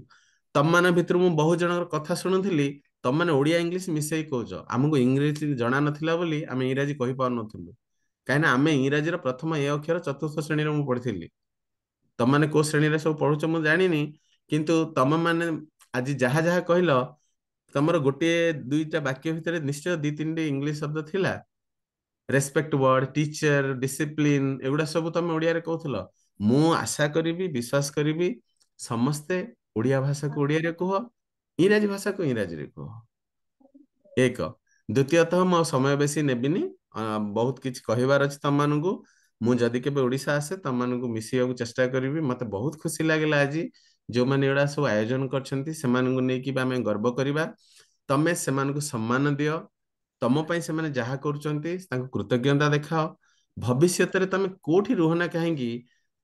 ତମମାନଙ୍କ ଭିତରୁ ମୁଁ ବହୁ ଜଣଙ୍କର କଥା ଶୁଣୁଥିଲି, ତମମାନେ ଓଡିଆ ଇଂଲିଶ ମିଶେଇ କହୁଛ। ଆମକୁ ଇଂରେଜୀ ଜଣା ନଥିଲା ବୋଲି ଆମେ ଇଂରାଜୀ କହିପାରୁନଥିଲୁ। କାହିଁକିନା ଆମେ ଇଂରାଜୀର ପ୍ରଥମ ଏ ଅକ୍ଷର 4ଥ ଶ୍ରେଣୀରେ ମୁଁ ପଢିଥିଲି। ତମମାନେ କୋଉ ଶ୍ରେଣୀରେ ସବୁ ପଢୁଛ ମୁଁ ଜାଣିନି, କିନ୍ତୁ ତମ ମାନେ ଆଜି ଯାହା ଯାହା କହିଲ, ତମର ଗୋଟିଏ 2ଟା ବାକ୍ୟ ଭିତରେ ନିଶ୍ଚୟ 2-3ଟି ଇଂଲିଶ ଶବ୍ଦ ଥିଲା। ରେସପେକ୍ଟ ୱାର୍ଡ, ଟିଚର, ଡିସିପ୍ଲିନ, ଏଗୁଡା ସବୁ ତମେ ଓଡିଆରେ କହୁଥିଲ। ମୁଁ ଆଶା କରିବି ବିଶ୍ୱାସ କରିବି ସମସ୍ତେ ଓଡ଼ିଆ ଭାଷାକୁ ଓଡ଼ିଆରେ କୁହ, ଇଂରାଜୀ ଭାଷାକୁ ଇଂରାଜୀରେ କୁହ। ଏକ ଦ୍ୱିତୀୟତଃ ମୁଁ ଆଉ ସମୟ ବେଶୀ ନେବିନି, ବହୁତ କିଛି କହିବାର ଅଛି ତମମାନଙ୍କୁ। ମୁଁ ଯଦି କେବେ ଓଡ଼ିଶା ଆସେ ତମମାନଙ୍କୁ ମିଶିବାକୁ ଚେଷ୍ଟା କରିବି। ମତେ ବହୁତ ଖୁସି ଲାଗିଲା ଆଜି ଯୋଉମାନେ ଏଗୁଡ଼ା ସବୁ ଆୟୋଜନ କରିଛନ୍ତି ସେମାନଙ୍କୁ ନେଇକି ବି ଆମେ ଗର୍ବ କରିବା। ତମେ ସେମାନଙ୍କୁ ସମ୍ମାନ ଦିଅ, ତମ ପାଇଁ ସେମାନେ ଯାହା କରୁଛନ୍ତି ତାଙ୍କୁ କୃତଜ୍ଞତା ଦେଖାଅ। ଭବିଷ୍ୟତରେ ତମେ କୋଉଠି ରୁହ ନା କାହିଁକି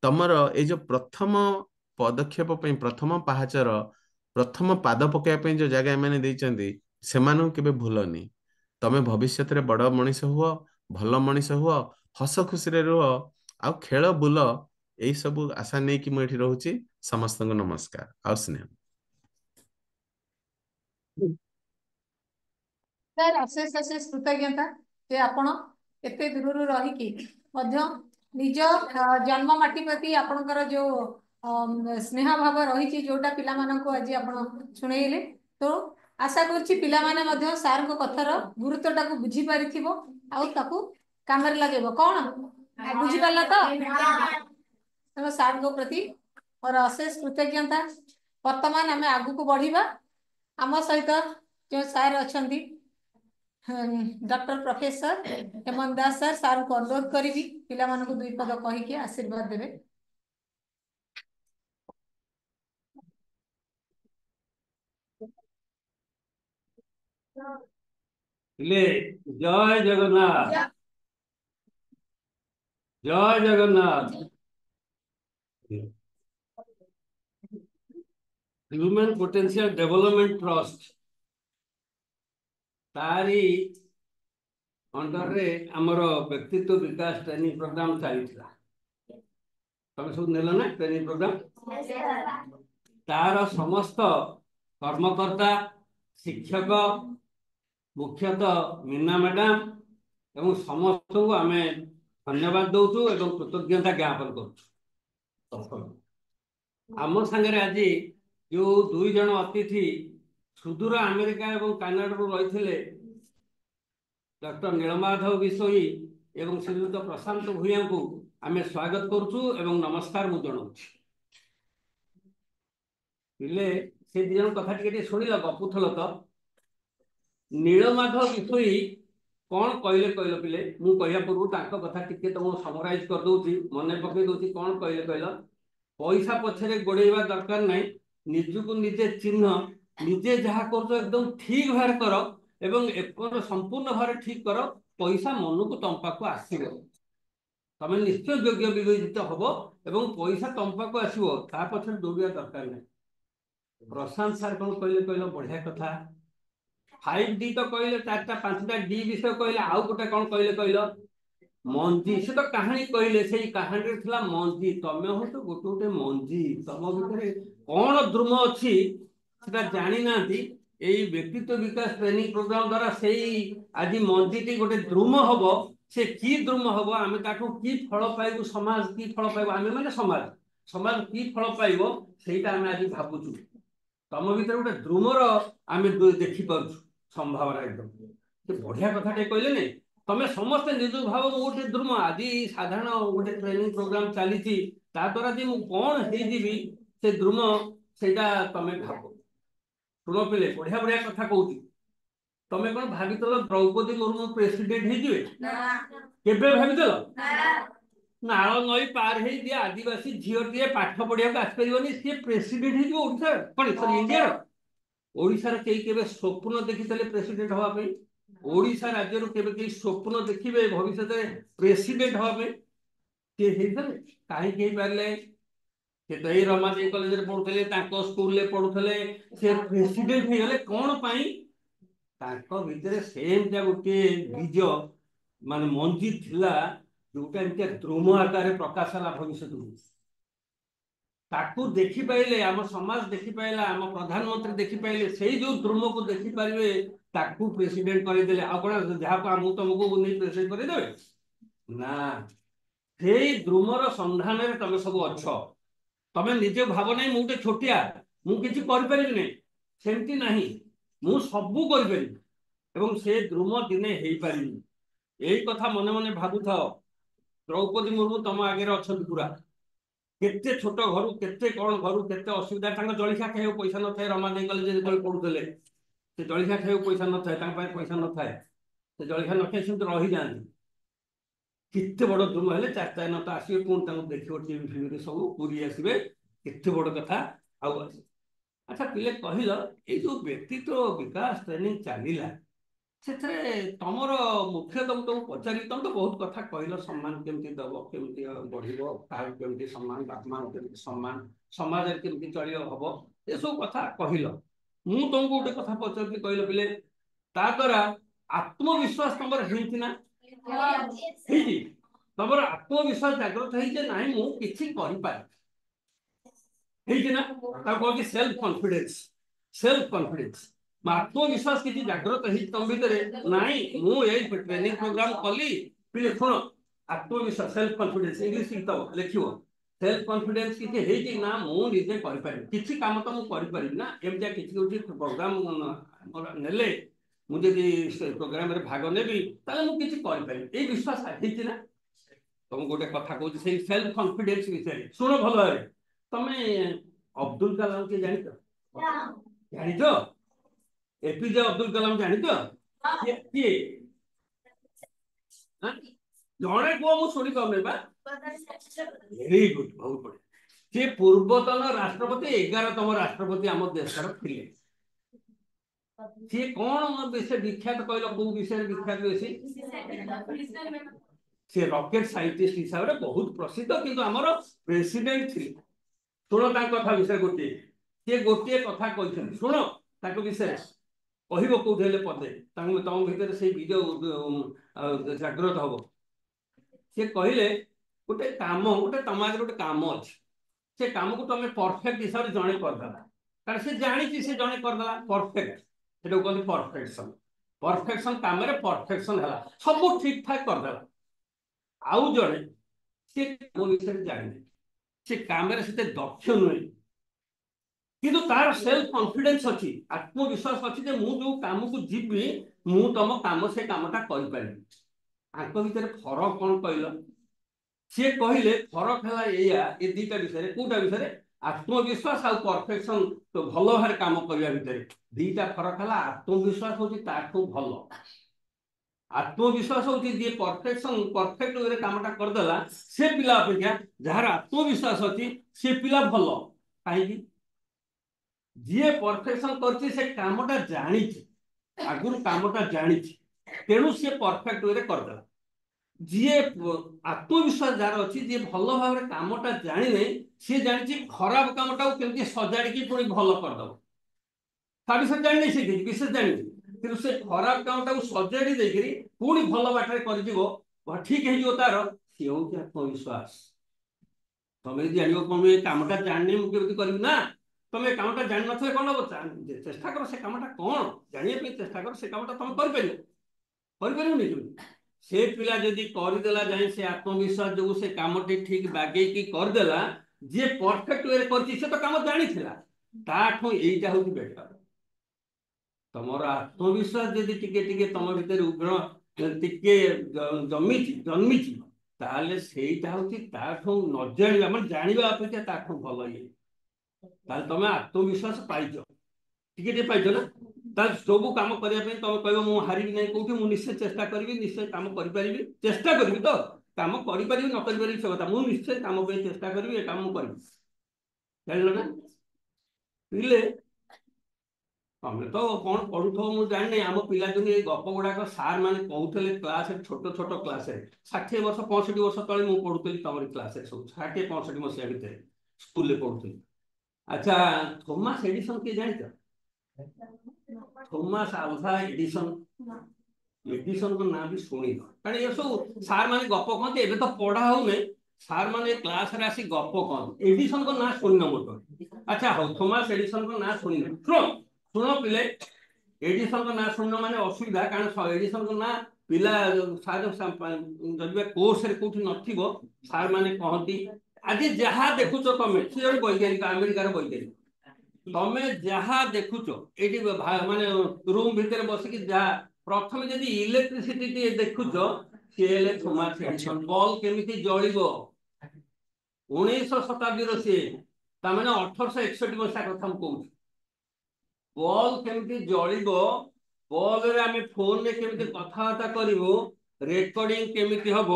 ତମର ଏଇ ଯୋଉ ପ୍ରଥମ ପଦକ୍ଷେପ ପାଇଁ, ପ୍ରଥମ ପାହାଚର ପ୍ରଥମ ପାଦ ପକେଇବା ପାଇଁ ଯୋଉ ଜାଗା ଏମାନେ ଦେଇଛନ୍ତି ସେମାନଙ୍କୁ କେବେ ଭୁଲନି। ତମେ ଭବିଷ୍ୟତରେ ବଡ଼ ମଣିଷ ହୁଅ, ଭଲ ମଣିଷ ହୁଅ, ହସ ଖୁସିରେ ରୁହ, ଆଉ ଖେଳ ବୁଲ। ଏଇ ସବୁ ଆଶା ନେଇକି ମୁଁ ଏଠି ରହୁଛି। ସମସ୍ତଙ୍କୁ ନମସ୍କାର ଆଉ ସ୍ନେହ। ସାର୍ ଅଶେଷ ଅଶେଷ କୃତଜ୍ଞତା ଯେ ଆପଣ ଏତେ ଦୂରରୁ ରହିକି ମଧ୍ୟ ନିଜ ଜନ୍ମ ମାଟି ପ୍ରତି ଆପଣଙ୍କର ଯୋଉ ସ୍ନେହ ଭାବ ରହିଛି ଯୋଉଟା ପିଲାମାନଙ୍କୁ ଆଜି ଆପଣ ଶୁଣେଇଲେ। ତ ଆଶା କରୁଛି ପିଲାମାନେ ମଧ୍ୟ ସାର୍ଙ୍କ କଥାର ଗୁରୁତ୍ୱଟାକୁ ବୁଝିପାରିଥିବ ଆଉ ତାକୁ କାମରେ ଲଗେଇବ। କଣ ବୁଝିପାରିଲ ତ? ତେଣୁ ସାର୍ଙ୍କ ପ୍ରତି ମୋର ଅଶେଷ କୃତଜ୍ଞତା। ବର୍ତ୍ତମାନ ଆମେ ଆଗକୁ ବଢିବା। ଆମ ସହିତ ଯେଉଁ ସାର୍ ଅଛନ୍ତି doctor professor Hemanta Das sir, ସାର୍ଙ୍କୁ ଅନୁରୋଧ କରିବି ପିଲାମାନଙ୍କୁ ଦୁଇ ପଦ କହିକି ଆଶୀର୍ବାଦ ଦେବେ। ଜୟ ଜଗନ୍ନାଥ, ଜୟ Jagannath. Human potential development trust ତାରି ଅଣ୍ଡରରେ ଆମର ବ୍ୟକ୍ତିତ୍ୱ ବିକାଶ ଟ୍ରେନିଂ ପ୍ରୋଗ୍ରାମ ଚାଲିଥିଲା। ତମେ ସବୁ ନେଲ ନା ଟ୍ରେନିଂ ପ୍ରୋଗ୍ରାମ? ତାର ସମସ୍ତ କର୍ମକର୍ତ୍ତା, ଶିକ୍ଷକ, ମୁଖ୍ୟତଃ ମୀନା ମ୍ୟାଡାମ ଏବଂ ସମସ୍ତଙ୍କୁ ଆମେ ଧନ୍ୟବାଦ ଦଉଛୁ ଏବଂ କୃତଜ୍ଞତା ଜ୍ଞାପନ କରୁଛୁ। ଆମ ସାଙ୍ଗରେ ଆଜି ଯୋଉ ଦୁଇ ଜଣ ଅତିଥି ସୁଦୂର ଆମେରିକା ଏବଂ କାନାଡାରୁ ରହିଥିଲେ, ଡକ୍ଟର ନୀଳମାଧବ ବିଷୋୟୀ ଏବଂ ଶ୍ରୀଯୁକ୍ତ ପ୍ରଶାନ୍ତ ଭୂୟାଙ୍କୁ ଆମେ ସ୍ୱାଗତ କରୁଛୁ ଏବଂ ନମସ୍କାର ମୁଁ ଜଣାଉଛି। ପିଲେ ସେ ଦି ଜଣ କଥା ଟିକେ ଶୁଣିଲ, ଗପୁଥିଲ ତ। ନୀଳମାଧବ ବିଷୋୟୀ କଣ କହିଲେ କହିଲ ପିଲେ? ମୁଁ କହିବା ପୂର୍ବରୁ ତାଙ୍କ କଥା ଟିକେ ତମକୁ ସମରାଇଜ କରିଦଉଛି, ମନେ ପକେଇ ଦଉଛି। କଣ କହିଲେ କହିଲ? ପଇସା ପଛରେ ଗୋଡେଇବା ଦରକାର ନାହିଁ, ନିଜକୁ ନିଜେ ଚିହ୍ନ, ନିଜେ ଯାହା କରୁଛ ଏକଦମ ଠିକ ଭାବରେ କର ଏବଂ ସମ୍ପୂର୍ଣ୍ଣ ଭାବରେ ଠିକ କର। ପଇସା ମନକୁ ତମ ପାଖକୁ ଆସିବ, ତମେ ନିଶ୍ଚୟ ଯୋଗ୍ୟ ବିବେଚିତ ହବ ଏବଂ ପଇସା ତମ ପାଖକୁ ଆସିବ। ତା ପଛରେ ଦୌଡ଼ିବା ଦରକାର ନାହିଁ। ପ୍ରଶାନ୍ତ ସାର୍ କଣ କହିଲେ କହିଲ? ବଢିଆ କଥା। 5D ତ କହିଲେ, 4ଟା 5ଟା D ବିଷୟ କହିଲେ। ଆଉ ଗୋଟେ କଣ କହିଲେ କହିଲ? ମଞ୍ଜି। ସେ ତ କାହାଣୀ କହିଲେ, ସେଇ କାହାଣୀରେ ଥିଲା ମଞ୍ଜି। ତମେ ହଉଛ ଗୋଟେ ଗୋଟେ ମଞ୍ଜି। ତମ ଭିତରେ କଣ ଦ୍ରୁମ ଅଛି ସେଟା ଜାଣିନାହାନ୍ତି। ଏଇ ବ୍ୟକ୍ତିତ୍ୱ ବିକାଶ ଟ୍ରେନିଂ ପ୍ରୋଗ୍ରାମ ଦ୍ଵାରା ସେଇ ଆଜି ମଞ୍ଜିଟି ଗୋଟେ ଦ୍ରୁମ ହବ। ସେ କି ଦ୍ରୁମ ହବ, ଆମେ ତାଠୁ କି ଫଳ ପାଇବୁ, ସମାଜ କି ଫଳ ପାଇବ, ଆମେ ମାନେ ସମାଜ କି ଫଳ ପାଇବ ସେଇଟା ଆମେ ଆଜି ଭାବୁଛୁ। ତମ ଭିତରେ ଗୋଟେ ଦ୍ରୁମର ଆମେ ଦେଖିପାରୁଛୁ ସମ୍ଭାବନା। ଏକଦମ ସେ ବଢିଆ କଥା ଟିକେ କହିଲେନି? ତମେ ସମସ୍ତେ ନିଜ ଭାବ ମୁଁ ଗୋଟେ ଦ୍ରୁମ। ଆଜି ସାଧାରଣ ଗୋଟେ ଟ୍ରେନିଂ ପ୍ରୋଗ୍ରାମ ଚାଲିଛି, ତା ଦ୍ୱାରା ଯେ ମୁଁ କଣ ହେଇଯିବି ସେ ଦ୍ରୁମ, ସେଇଟା ତମେ ଭାବ। ଶୁଣ ପିଲେ, ବଢିଆ ବଢିଆ କଥା କହୁଛି। ତମେ କଣ ଭାବିଥିଲ ଦ୍ରୌପଦୀ ମୁର୍ମୁ ପ୍ରେସିଡେଣ୍ଟ ହେଇଯିବେ? କେବେ ଭାବିଥିଲ? ନାଳ ନଈ ପାର ହେଇ ଯିଏ ଆଦିବାସୀ ଝିଅଟିଏ ପାଠ ପଢିବାକୁ ଆସିପାରିବନି, ସିଏ ପ୍ରେସିଡେଣ୍ଟ ହେଇଯିବ ଓଡିଶାର? କଣ ସରି ଇଣ୍ଡିଆର? ଓଡିଶାର କେହି କେବେ ସ୍ୱପ୍ନ ଦେଖିଥିଲେ ପ୍ରେସିଡେଣ୍ଟ ହବା ପାଇଁ? ଓଡିଶା ରାଜ୍ୟରୁ କେବେ କେହି ସ୍ୱପ୍ନ ଦେଖିବେ ଭବିଷ୍ୟତରେ ପ୍ରେସିଡେଣ୍ଟ ହବା ପାଇଁ? ସିଏ ହେଇଥିଲେ? କାହିଁକି ହେଇପାରିଲେ? ସେ ତ ଏଇ ରମାଦେବୀ କଲେଜରେ ପଢୁଥିଲେ, ତାଙ୍କ ସ୍କୁଲରେ ପଢୁଥିଲେ, ସେ ପ୍ରେସିଡେଣ୍ଟ ହେଇଗଲେ କଣ ପାଇଁ? ତାଙ୍କ ଭିତରେ ସେମିତିଆ ଗୋଟିଏ ବୀଜ ମାନେ ମଞ୍ଜି ଥିଲା, ଯୋଉଟା ଏମିତିଆ ଦ୍ରୁମ ଆକାରରେ ପ୍ରକାଶ ହେଲା ଭବିଷ୍ୟତକୁ। ତାକୁ ଦେଖିପାଇଲେ ଆମ ସମାଜ ଦେଖିପାଇଲା, ଆମ ପ୍ରଧାନମନ୍ତ୍ରୀ ଦେଖିପାଇଲେ, ସେଇ ଯୋଉ ଦ୍ରୁମକୁ ଦେଖିପାରିବେ ତାକୁ ପ୍ରେସିଡେଣ୍ଟ କରିଦେଲେ। ଆଉ କଣ ଯାହାକୁ ଆମକୁ ତମକୁ ନେଇ ପ୍ରେସିଡେଣ୍ଟ କରିଦେବେ? ନା, ସେଇ ଦ୍ରୁମର ସନ୍ଧାନରେ ତମେ ସବୁ ଅଛ। ତମେ ନିଜେ ଭାବ ନାହିଁ ମୁଁ ଗୋଟେ ଛୋଟିଆ, ମୁଁ କିଛି କରିପାରିବି ନାହିଁ। ସେମିତି ନାହିଁ, ମୁଁ ସବୁ କରିପାରିବି ଏବଂ ସେ ଦ୍ରୁମ ଦିନେ ହେଇପାରିବି। ଏଇ କଥା ମନେ ମନେ ଭାବୁଥାଅ। ଦ୍ରୌପଦୀ ମୁର୍ମୁ ତମ ଆଗରେ ଅଛନ୍ତି ପୁରା। केते छोट घर केते कौन घर केते असुविधा जलखिया खाइबा पैसा न थाए रमादेवी कॉलेज जेतल पढ़ुले से जलखिया खाइबा पैसा न थाए पैसा न थाए से जलखिया न खाई सेमती रही जाती केते बड़ दुम हेले 4 तारिख न तो आसवे पुणी देखिए टीवी फिवी सब पूरी आसवे केते बड़ कथा आउ अच्छा पिले कहल ये जो व्यक्तित्व विकास ट्रेनिंग चलला से तुमर मुख्य तुमको पचारि तुम तो बहुत कथा कहल सम्मान केमती दब केमती बढ़ केमती सम्मान बापमा केमती सम्मान समाज केमती चल हम ये सब कथा कहल मु तुमको गोटे कथा पचारि कहल पिले ता द्वारा आत्मविश्वास तुम है तुम आत्मविश्वास जागृत है ना मु किसी कर सेल्फ कॉन्फिडेंस आत्मविश्वास किसी जागृत है तुम भीतर नाई मुझे ट्रेनिंग प्रोग्राम कली पिले शुण आत्मविश्वास सेल्फ कॉन्फिडेंस इंग्लिश लिख सेल्फ कॉन्फिडेंस किसी ना मुझे किसी काम तो मुझे ना एमती किसी प्रोग्राम नेले मुझे प्रोग्राम भाग नेबी मुझे किसी विश्वास है ना तुम गोटे कथा कहूँ सेल्फ कॉन्फिडेंस विषय शुण भल भाव तुम्हें अब्दुल कलाम के जान एपीजे अब्दुल कलाम जान किए जड़े कह मुझे शुणी पाऊनी वेरी गुड बहुत बढ़िया सी पूर्वतन राष्ट्रपति 11तम राष्ट्रपति आम देश थे सी कौन विषय विख्यात कहल कौ विषय विख्यात बेसी सी रॉकेट साइंटिस्ट हिसाब से बहुत प्रसिद्ध किंतु आमर प्रेसिडेंट थी शुण कथा विषय गोटे सी गोटे कथा कहते शुण विषय कह कौटे पदे तुम भर से बीज जागृत हम सी कहले गोटे काम गोटे तुम आगे गोटे काम अच्छे से कम को तुम परफेक्ट हिसाब से जड़े करदेला कारण से जानी से जड़े करदेला परफेक्ट से कहते परफेक्शन परफेक्शन काम परफेक्शन है सब ठीक ठाक करदेला आउ जड़े सी कम विषय जाने से काम से दक्ष नुहे किंतु तार सेल्फ कॉन्फिडेंस अच्छी आत्मविश्वास अच्छी जो काम को जीवी मु तुम काम से कामटा कर भीतर फरक कौन कहल सी कहले फरक है ये दीटा विषय कौटा विषय आत्मविश्वास आ परफेक्शन तो भल भाव काम करने भितर दीटा फरक है आत्मविश्वास हूँ भल आत्मविश्वास हूँ जी परफेक्शन परफेक्ट वे कामटा करदेला से पिला अपेक्षा जार आत्मविश्वास अच्छी से पिला भल कहीं जी परफेक्शन कर कामटा जानी आगुरी कामटा जानी तेणु सी परफेक्ट वे करदेला जी आत्मविश्वास जार अच्छी जी भल भाव कामटा जानी सी जानी खराब कामटा केमती सजाड़ी पुणी भल करदेव ता विषय जानी सी विशेष जानी कि से खराब कामटा सजाड़ी देकरी पुणी भल बाटर कर ठीक है तार सी हूँ आत्मविश्वास तुम जान तुम कामटा जानी मुझे कर ना तुम कामटा जान न कौन हम चेष्टा कर से कामटा कौन जानापी चेष्टा कर से कामटा तुम कर से पिला जदि करदेला जाए से आत्मविश्वास जो से कामटी ठीक बागे करदेला जी परफेक्ट वे कर तो काम जानी ताठू यहीटा हूँ बेटर तुम आत्मविश्वास जदि टिके तुम भीतर उग्र टिके जन्मी ताले सेटा हूँ ताठू न जाना मैं जाना अपेक्षा ताठू भल ये तुम आत्मविश्वास पाइच टिके पाइच ना सब कम करने तुम कह मुझे हारि ना कौटी मुझे निश्चय चेष्टा करी निश्चय कम करी चेष्टा करी तो कम करी न करी से कथा मुझे निश्चय कम चेष्टा करी ये कम करी जान ना पिले तुम तो कौन पढ़ुव मुझे जानी आम पिला दिन ये गप गुड़ाक सार मैंने कहते क्लास छोट छोट क्लास 60 वर्ष 65 वर्ष तले मुझे पढ़ुली तुम क्लास सब 60 65 मसीहा भितर स्कूल पढ़ुली अच्छा थॉमस एडिसन किए जान थॉमस अल्वा एडिसन को ना भी शुणी कारण ये सब सार मैंने गप कहते एवं तो पढ़ा होने सार मैंने क्लास रे आसी गप कहते एडिसन को ना शुणी मोट अच्छा हाँ थॉमस एडिसन को ना शुणी शुण शुण पिले एडिसन को ना शुण माने असुविधा कारण एडिसन को ना पिला सार जब कोर्स कौटी न सार मैंने कहती आज जहाँ देखुच तुम सी वैज्ञानिक अमेरिकार वैज्ञानिक तुम जहाँ देखुच ये माने रूम भितर बसिकी जहाँ प्रथम जब इलेक्ट्रिसिटी देखुच सी थॉमस एडिसन बल्ब केमिति जलिबो 19 ଶତାବ୍ଦୀର ସିଏ ତାମାନେ 1861 ମସିହା କଥା ମୁଁ କହୁଛି। ବଲ୍ କେମିତି ଜଳିବ, ବଲରେ ଆମେ ଫୋନରେ କେମିତି କଥାବାର୍ତ୍ତା କରିବୁ, ରେକର୍ଡିଂ କେମିତି ହବ,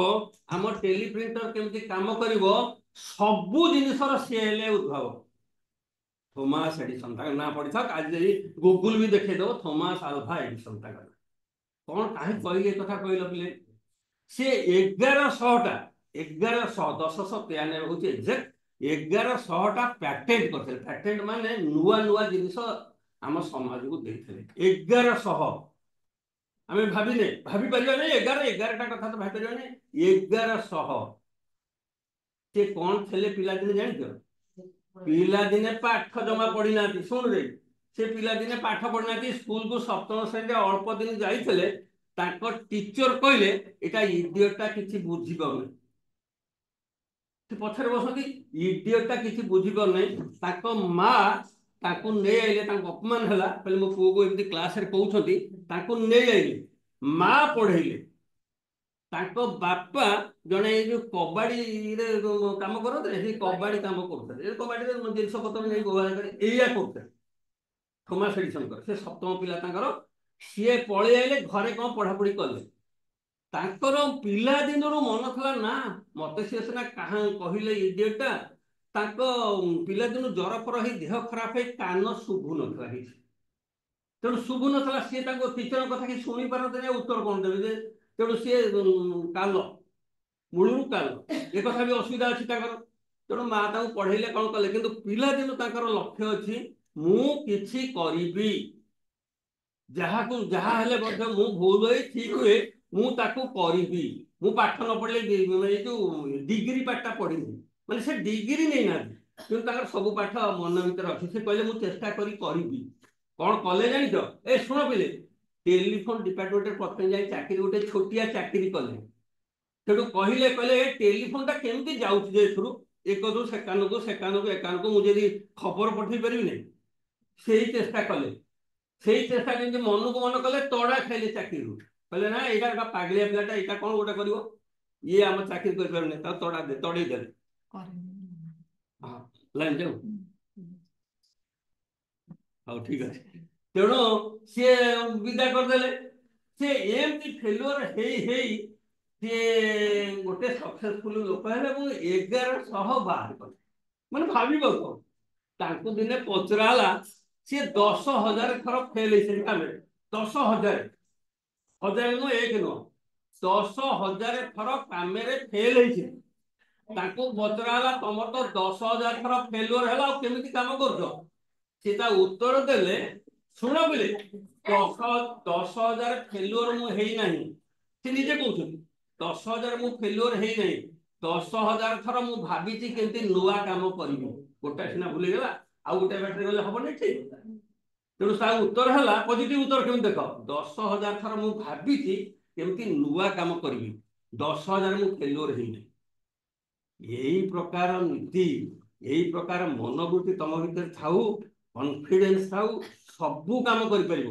ଆମ ଟେଲିପ୍ରିଣ୍ଟର କେମିତି କାମ କରିବ, ସବୁ ଜିନିଷର ସିଏ ହେଲେ ଉଦ୍ଭାବକ ଥୋମାସ ଏଡିସନ। ତାଙ୍କ ନାଁ ପଡିଥାଉ, ଆଜି ଗୁଗୁଲ ବି ଦେଖେଇଦବ ଥୋମାସ ଆଲଭା ଏଡିସନ ତାଙ୍କ ନାଁ। କଣ କାହିଁ କହିଲି ଏ କଥା କହିଲ ପିଲେ? ସେ 1100ଟା 1193 ହଉଛି ଏକ୍ସାକ୍ଟ 1100ଟା ପ୍ୟାଟେଣ୍ଟ କରିଥିଲେ। ପ୍ୟାଟେଣ୍ଟ ମାନେ ନୂଆ ନୂଆ ଜିନିଷ ଆମ ସମାଜକୁ ଦେଇଥିଲେ। 1100 ଆମେ ଭାବିପାରିବାନି 11ଟା କଥା ତ ଭାବିପାରିବାନି। 1100 ସେ କଣ ଥିଲେ ପିଲାଦିନେ ଜାଣିଛ? ପିଲାଦିନେ ପାଠ ଜମା ପଢିନାହାନ୍ତି। ଶୁଣରେ, ସେ ପିଲାଦିନେ ପାଠ ପଢିନାହାନ୍ତି। ସ୍କୁଲକୁ 7ମ ଶ୍ରେଣୀରେ ଅଳ୍ପ ଦିନ ଯାଇଥିଲେ। ତାଙ୍କ ଟିଚର କହିଲେ ଏଟା ଇଡିୟଟଟା କିଛି ବୁଝିପାରୁନି। ସେ ପଛରେ ବସନ୍ତି, ଇଡିୟଟଟା କିଛି ବୁଝିପାରୁନାହିଁ। ତାଙ୍କ ମା ତାଙ୍କୁ ନେଇ ଆଇଲେ, ତାଙ୍କୁ ଅପମାନ ହେଲା, କହିଲେ ମୋ ପୁଅକୁ ଏମିତି କ୍ଲାସରେ କହୁଛନ୍ତି। ତାଙ୍କୁ ନେଇ ଆଇଲେ, ମା ପଢେଇଲେ। ତାଙ୍କ ବାପା ଜଣେ ଏଇ ଯୋଉ କବାଡିରେ କାମ କରନ୍ତି, ସେଇ କବାଡି କାମ କରୁଥିଲେ। କବାଡିରେ ଜିନିଷ ପତ୍ର ନେଇ ବ୍ୟବହାର କରି ଏଇଆ କରୁଥିଲେ ଥୋମାସ ଏଡିସନଙ୍କର। ସେ 7ମ ପିଲା ତାଙ୍କର। ସିଏ ପଳେଇ ଆଇଲେ, ଘରେ କଣ ପଢାପଢି କଲେ। ତାଙ୍କର ପିଲାଦିନରୁ ମନ ଥିଲା ନା ମତେ ସିଏ ସିନା କାହା କହିଲେ ଇଡିୟଟଟା। ତାଙ୍କ ପିଲାଦିନୁ ଜର ଫର ହେଇ ଦେହ ଖରାପ ହେଇ କାନ ଶୁଭୁ ନଥିଲା କିଛି। ତେଣୁ ଶୁଭୁ ନଥିଲା, ସିଏ ତାଙ୍କ ଟିଚରଙ୍କ କଥା କିଛି ଶୁଣି ପାରନ୍ତିନି, ଉତ୍ତର କଣ ଦେବେ ଯେ। ତେଣୁ ସିଏ କାଲ ମୂଳରୁ କାଲ, ଏ କଥା ବି ଅସୁବିଧା ଅଛି ତାଙ୍କର। ତେଣୁ ମା ତାଙ୍କୁ ପଢେଇଲେ, କଣ କଲେ, କିନ୍ତୁ ପିଲାଦିନୁ ତାଙ୍କର ଲକ୍ଷ୍ୟ ଅଛି ମୁଁ କିଛି କରିବି। ଯାହାକୁ ଯାହା ହେଲେ ମଧ୍ୟ ମୁଁ ଭୁଲ ହୁଏ ଠିକ ହୁଏ ମୁଁ ତାକୁ କରିବି। ମୁଁ ପାଠ ନ ପଢିଲେ ଏଇ ଯୋଉ ଡିଗ୍ରୀ ପାଠଟା ପଢିବି, ମାନେ ସେ ଡିଗ୍ରୀ ନେଇନାହାନ୍ତି, କିନ୍ତୁ ତାଙ୍କର ସବୁ ପାଠ ମନ ଭିତରେ ଅଛି। ସେ କହିଲେ ମୁଁ ଚେଷ୍ଟା କରିବି। କଣ କଲେ ଜାଣିଛ? ଏ ଶୁଣ ପିଲେ, ଟେଲିଫୋନ ଡିପାର୍ଟମେଣ୍ଟରେ ପ୍ରଥମେ ଯାଇ ଚାକିରି, ଗୋଟେ ଛୋଟିଆ ଚାକିରି କଲେ। ସେଠୁ କହିଲେ ଟେଲିଫୋନଟା କେମିତି ଯାଉଛି ଯେ ଏଥିରୁ ଏକରୁ ସେକାନକୁ ଏକାନକୁ ମୁଁ ଯଦି ଖବର ପଠେଇ ପାରିବିନି। ସେଇ ଚେଷ୍ଟା କଲେ। ସେଇ ଚେଷ୍ଟା ଯେମିତି ମନକୁ ମନ କଲେ, ତଡା ଖାଇଲେ ଚାକିରିରୁ। କହିଲେ ନା ଏଇଟା ଗୋଟେ ପାଗଳିଆ ପିଲାଟା, ଏଇଟା କଣ ଗୋଟେ କରିବ, ଇଏ ଆମ ଚାକିରି କରିପାରୁନି, ତାକୁ ତଡେଇ ଦେଲେ। ଲାଇନ ଯାଉ, ହଉ ଠିକ ଅଛି। ତେଣୁ ସିଏ ବିଦା କରିଦେଲେ। ସେ ଏମିତି ଫେଲୁଅର ହେଇ ହେଇ ସିଏ ଗୋଟେ ସକ୍ସେସଫୁଲ ଲୋକ ହେଲେ ଏବଂ 1100 ବାହାର କଲେ। ମାନେ ଭାବିବ କଣ, ତାଙ୍କୁ ଦିନେ ପଚରା ହେଲା, ସିଏ 10,000 ଥର ଫେଲ ହେଇଛନ୍ତି କାମରେ। 10,000, 1000 ନୁହଁ, 1 ନୁହଁ, 10,000 ଥର କାମରେ ଫେଲ ହେଇଛି। ତାଙ୍କୁ ପଚରା ହେଲା ତମର ତ 10,000 ଥର ଫେଲୁଅର ହେଲା, ଆଉ କେମିତି କାମ କରୁଛ? ସେ ତା ଉତ୍ତର ଦେଲେ, ଶୁଣ ପିଲେ, 10,000 ଫେଲୁଅର ମୁଁ ହେଇନାହିଁ। ସେ ନିଜେ କହୁଛନ୍ତି 10,000 ମୁଁ ଫେଲୁଅର ହେଇନାହିଁ। 10,000 ଥର ମୁଁ ଭାବିଛି କେମିତି ନୂଆ କାମ କରିବି। ଗୋଟା ସିନା ଭୁଲିଗଲା, ଆଉ ଗୋଟେ ବାଟରେ ଗଲେ ହବନି ଠିକ। ତେଣୁ ତା ଉତ୍ତର ହେଲା ପଜିଟିଭ ଉତ୍ତର। କେମିତି ଦେଖ, 10,000 ଥର ମୁଁ ଭାବିଛି କେମିତି ନୂଆ କାମ କରିବି, 10,000 ମୁଁ ଫେଲୁଅର ହେଇନାହିଁ। ଏଇ ପ୍ରକାର ନୀତି, ଏଇ ପ୍ରକାର ମନୋବୃତ୍ତି ତମ ଭିତରେ ଥାଉ, କନଫିଡେନ୍ସ ଥାଉ, ସବୁ କାମ କରିପାରିବ।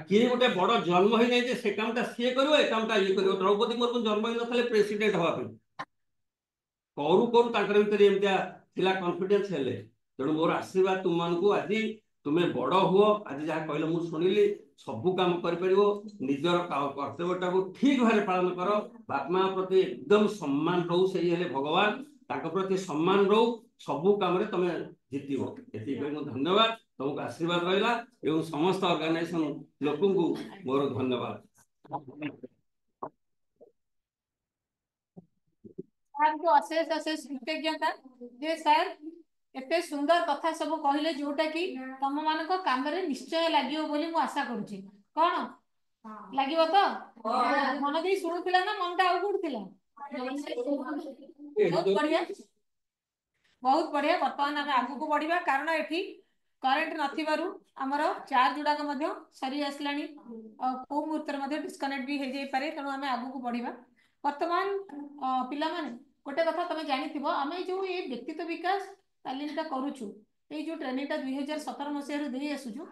କିଏ ଗୋଟେ ବଡ ଜନ୍ମ ହେଇନାହିଁ ଯେ ସେ କାମଟା ସିଏ କରିବ, ଏ କାମଟା ଇଏ କରିବ। ଦ୍ରୌପଦୀ ମୁର୍ମୁ ଜନ୍ମ ହେଇନଥିଲେ ପ୍ରେସିଡେଣ୍ଟ ହବା ପାଇଁ, କରୁ କରୁ ତାଙ୍କର ଭିତରେ ଏମିତିଆ ଥିଲା କନଫିଡେନ୍ସ ହେଲେ। ତେଣୁ ମୋର ଆଶୀର୍ବାଦ ତୁମମାନଙ୍କୁ, ଆଜି ତୁମେ ବଡ ହୁଅ। ଆଜି ଯାହା କହିଲ ମୁଁ ଶୁଣିଲି, ସବୁ କାମ କରିପାରିବ। ନିଜର କର୍ତ୍ତବ୍ୟଟାକୁ ଠିକ ଭାବରେ ପାଳନ କର। ବାପା ମା ପ୍ରତି ଏକଦମ ସମ୍ମାନ ରହୁ, ସେଇ ହେଲେ ଭଗବାନ। ତାଙ୍କ ପ୍ରତି ସମ୍ମାନ ରହୁ, ସବୁ କାମରେ ତମେ ଜିତିବ। ଏତିକି କହି ମୁଁ ଧନ୍ୟବାଦ, ତମକୁ ଆଶୀର୍ବାଦ ରହିଲା ଏବଂ ସମସ୍ତ ଅର୍ଗାନାଇଜେସନ ଲୋକଙ୍କୁ ମୋର ଧନ୍ୟବାଦ। ସାର୍ଙ୍କୁ ଅଶେଷ ଅଶେଷ କୃତଜ୍ଞତା ଯେ ସାର୍ ଏତେ ସୁନ୍ଦର କଥା ସବୁ କହିଲେ, ଯୋଉଟା କି ତମ ମାନଙ୍କ କାମରେ ନିଶ୍ଚୟ ଲାଗିବ ବୋଲି ମୁଁ ଆଶା କରୁଛି। କଣ ଲାଗିବ ତ? ମନ ଦେଇ ଶୁଣୁଥିଲା ନା ମନଟା ଆଉ କୋଉଠି ଥିଲା? ବହୁତ ବଢିଆ, ବହୁତ ବଢିଆ। ବର୍ତ୍ତମାନ ଆମେ ଆଗକୁ ବଢିବା, କାରଣ ଏଠି କରେଣ୍ଟ ନଥିବାରୁ ଆମର ଚାର୍ଜ ଗୁଡାକ ମଧ୍ୟ ସରି ଆସିଲାଣି। କୋଉ ମୁହୂର୍ତ୍ତରେ ମଧ୍ୟ ଡିସକନେକ୍ଟ ବି ହେଇଯାଇପାରେ। ତେଣୁ ଆମେ ଆଗକୁ ବଢିବା। ବର୍ତ୍ତମାନ ପିଲାମାନେ ଗୋଟେ କଥା ତମେ ଜାଣିଥିବ, ଆମେ ଯୋଉ ଏ ବ୍ୟକ୍ତିତ୍ୱ ବିକାଶ ତାଲିମଟା କରୁଛୁ, ଏଇ ଯୋଉ ଟ୍ରେନିଂଟା 2017 ମସିହାରୁ ଦେଇ ଆସୁଛୁ,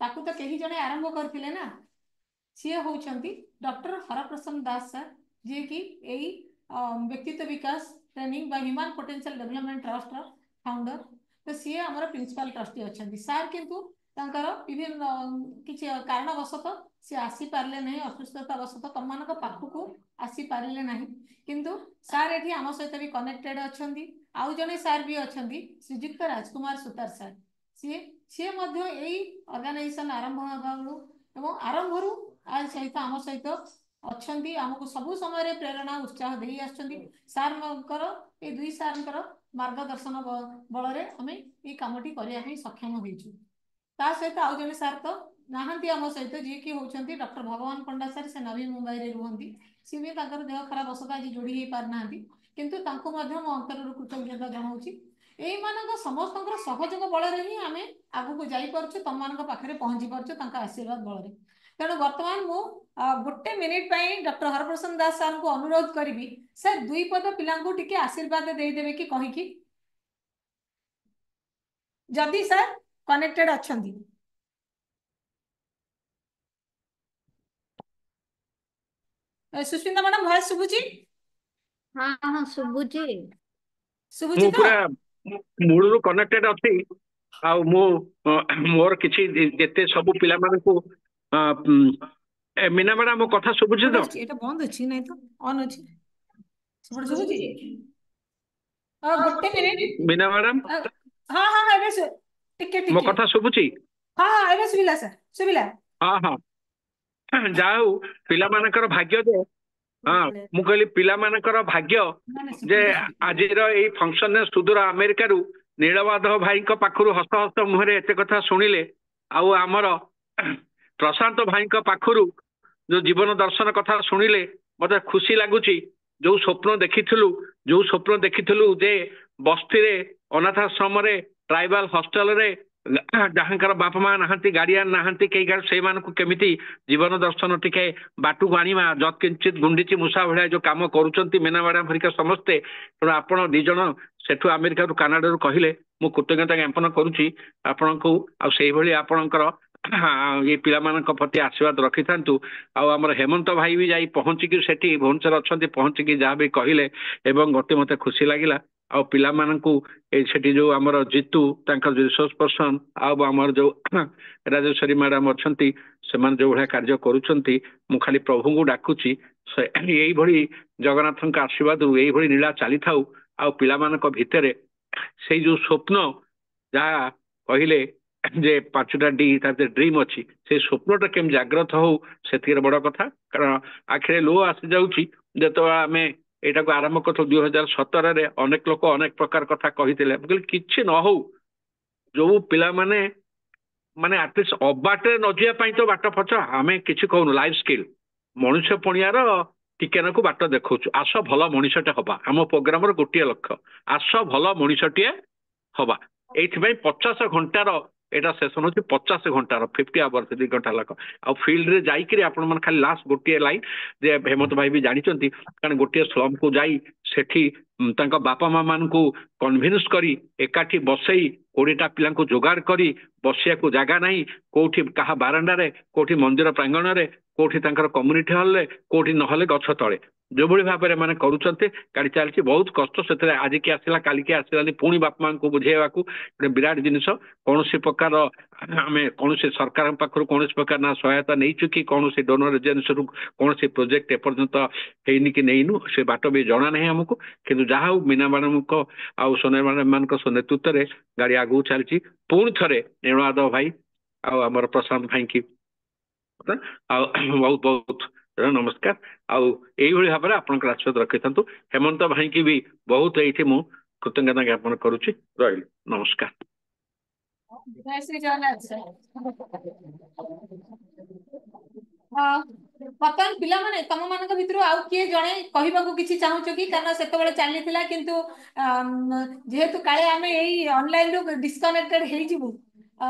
ତାକୁ ତ କେହି ଜଣେ ଆରମ୍ଭ କରିଥିଲେ ନା। ସିଏ ହଉଛନ୍ତି ଡକ୍ଟର ହରପ୍ରସନ୍ନ ଦାସ ସାର୍, ଯିଏକି ଏଇ ବ୍ୟକ୍ତିତ୍ୱ ବିକାଶ ट्रेनिंग बा human potential development trust founder तो सी आमर प्रिंसिपल ट्रस्टी अच्छा सार किंतु विभिन्न किसी कारणवशतः सी आसी पारे ना असुस्थतावशतः तुम मान पाखक आसी पारे ना किंतु सार ये आम सहित भी कनेक्टेड अच्छा आउ जड़े सार भी अच्छा श्रीजुक्त राजकुमार सुतार सार सी सी यही ऑर्गेनाइजेशन आरंभ होगा आरंभ आज सहित आम सहित अच्छा आमको सबु समय प्रेरणा उत्साह दे सार ये दुई सार मार्गदर्शन बल आम ये कमटी करने सक्षम होइछु ता सहित आउ जने सार तो नहांती आम सहित जी कि होउछंती डॉक्टर भगवान पंडा सार से नवी मुंबई रे रुहंती सी भी ताकर देह खराब अवस्था आज जोड़ी हे पार नांती किंतु तांको मध्य मो अंतररु कृतज्ञता जणाउछि एई मानक समस्तंकर सहयोग बल रे ही आमे आगु को जाई परछु तम मानक पाखरे पहुंची परछु तांका आशीर्वाद बल रे तेणु वर्तमान मु गोटे मिनिट पाई डॉक्टर हरप्रसन्न दास सार को अनुरोध करी सर दुई पद पिला टिके आशीर्वाद दे देबे कि कहि कि जदि सर कनेक्टेड अच्छंती सुस्मिता मैडम भॉइस सुबुची हाँ हाँ शुभुची सुबुची मु तो पूरा मूलरू कनेक्टेड अछि आ मु मोर किछि जेते सब पिला मानकू मीना मैडम मो कथा सुबुची तो एटा बंद अछि नै तो ऑन अछि सुबुची सुबुची गोटे मिनिट मीना मैडम हां हां एबे टिके मो टिके कथा सुबुची हां हां एबे सुबिला सर सुबिला हां हां जाऊ पिला मानकर भाग्य जे हाँ मु कहली पिला मानकर भाग्य जे आजिर एई फंक्शन ने सुदूर अमेरिका रु नीलमाधव भाई को पाखरु हस हस मुहरे एते कथा सुनिले आउ आमर प्रशांत भाई को पाखरु जो जीवन दर्शन कथा सुनिले मते खुशी लागुची जो स्वप्न देखिथिलु जे बस्ती रे अनाथाश्रम रे ट्राइबल हॉस्टल रे जहाँकर बापा माँ नहांती गार्डियन नहांती कई से केमिति जीवन दर्शन टिके बाटू आनीमा जत किंचित गुंडीची मूषा भाया जो कम करुँच मीना मैडम हरिका समस्ते तेणु आपड़ दिज सेठू अमेरिका रु कनाडा रु कहले मु कृतज्ञता ज्ञापन करुच्ची आपण को आपणकर ये पिला प्रति आशीर्वाद रखि था आमर हेमंत भाई भी जाई पहुंचिकी सेठी भुवनेश्वर अच्छा पहुंचिकी जहाँ भी कहले एवं गति मते खुशी लगिला आ पिला सेठी जो आमर जीतू रिसोर्स पर्सन आमर जो राजेश्वरी मैडम अच्छा से जो भाया कार्य करुँच मु खाली प्रभु को डाकुची यही भली जगन्नाथ आशीर्वाद यही नीला चली था आ पिला भितर से जो स्वप्न जहाँ कहले जे पांचटा डी ड्रीम अच्छी से स्वप्नटा केम जाग्रत हो से बड़ कथा कारण आखिरे लो आसी जाऊँगी जो आम यहाँ को आरंभ कर 2017 अनेक लोक अनेक प्रकार कथा कही कि न हो जो पिला माने आटलिस्ट अबाटे न जावाई तो बाट फच आम कि कहूँ लाइफ स्किल मनुष्य पणियार टिके को बाट देखा आस भल मनीषटे हवा आम प्रोग्राम गोटे लक्ष्य आस भल मनीषटे हवा ये 50 घंटार एटा सेशन होची 50 घंटार 50 आवर्स 2 घंटा लक आ फील्ड रे जाई करी आपण मन खाली लास्ट गोटे लाइन जे हेमंत भाई भी जानी चंती कारण गोटे स्लम को जाई सेठी तांका बापा माँ मान को कन्विन्स करी एकाठी बसई 20टा पिला को जोगाड़ करी बसिया को जगह नहीं कोठी कहा बारंडा रे कोठी मंदिर प्रांगण रे कोठी तांकर कम्युनिटी हॉल रे कोठी नहले गछ तळे जो भली भाव में करुँच गाड़ी चलती बहुत कष्ट से आज की आसला काली की आसलानी पुणी बापा माँ को बुझेवा को विराट जिनस कौन प्रकार आम कौन सरकार पाखर कौन प्रकार ना सहायता नहीं कि कौन डोनर एजेंसी रु कौन प्रोजेक्ट एपर्यंत हैनी कि नहींनु से बाट भी जना ना आमको कि जहाँ मीना मैडम को आउ सोना मैडम मान नेतृत्व में गाड़ी आगू चलती पुणी थे नीलमाधव भाई आमर प्रशांत भाई की बहुत बहुत नमस्कार आउ भाव में आप आशीर्वाद रखी था हेमंत भाई की भी बहुत ये मु कृतज्ञता ज्ञापन करुच्ची रही नमस्कार जय श्री जगन्नाथ सर बर्तमान पिला माने तम मानक भितर आउ किए जणे कहबाकू किछि चाहूछ कि कारण सेतबेले चलीथिला किंतु जेहेतु काले आमे एई ऑनलाइन रो डिस्कनेक्टेड हेइ जिवु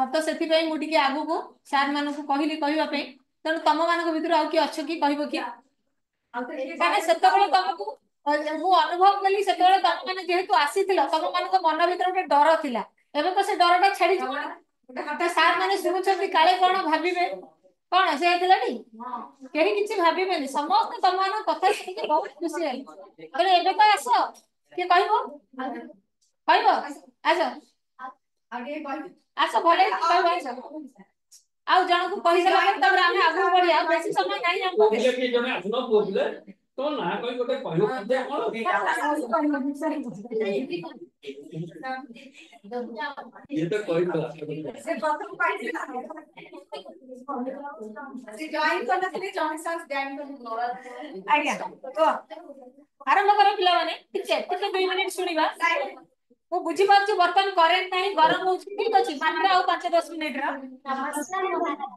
तो सेति पई मु टिके आगु को सर मानकू कहिली कहबा पे तन तम मानक भितर आउ कि अच्छ कि कहबो कि कारण सेतबेले तमकू मु अनुभव कली सेतबेले तम माने जेहेतु आसीथिला तम मानक मन भितर एक डर थिला एबे तो से डरटा छाड़ी जिवो सर माने सुनुछथि काले कोन भाबिबे कौन से कहीं किसी भावे समस्त तुम कथा बहुत खुशी है एबे तो आस କିଏ କହିବ କହିବ ଆସ ଆସ ଭଲ କହିବ ଆସ ଆଉ ଜଣକୁ କହିସାରିଲା ପରେ ତାପରେ ଆମେ ଆଗକୁ ବଢିବା ଆଉ ବେଶୀ ସମୟ ନାହିଁ ଆମ ପୁଅ ପିଲେ କିଏ ଜଣେ ଆସୁନ ପୁଅ ପିଲେ ତୋ ନାଁ କହି ଗୋଟେ କହିବ ଯେ କଣ ଇଏ ତ କହିଥିଲା ସେ ପ୍ରଥମ ପାଇଥିଲା ସେ ଜଏନ୍ କରିନଥିଲେ ଜଣେ ସାର୍ ଜଏନ୍ କରି ଆଜ୍ଞା କୁହ ଆରମ୍ଭ କର ପିଲାମାନେ ଟିକେ 2 ମିନିଟ୍ ଶୁଣିବା ମୁଁ ବୁଝିପାରୁଛି ବର୍ତ୍ତମାନ କରେଣ୍ଟ ନାହିଁ ଗରମ ହଉଛି ଠିକ ଅଛି ମାତ୍ର ଆଉ 5-10 ମିନିଟର ନମସ୍କାର ମୋ ନାଁ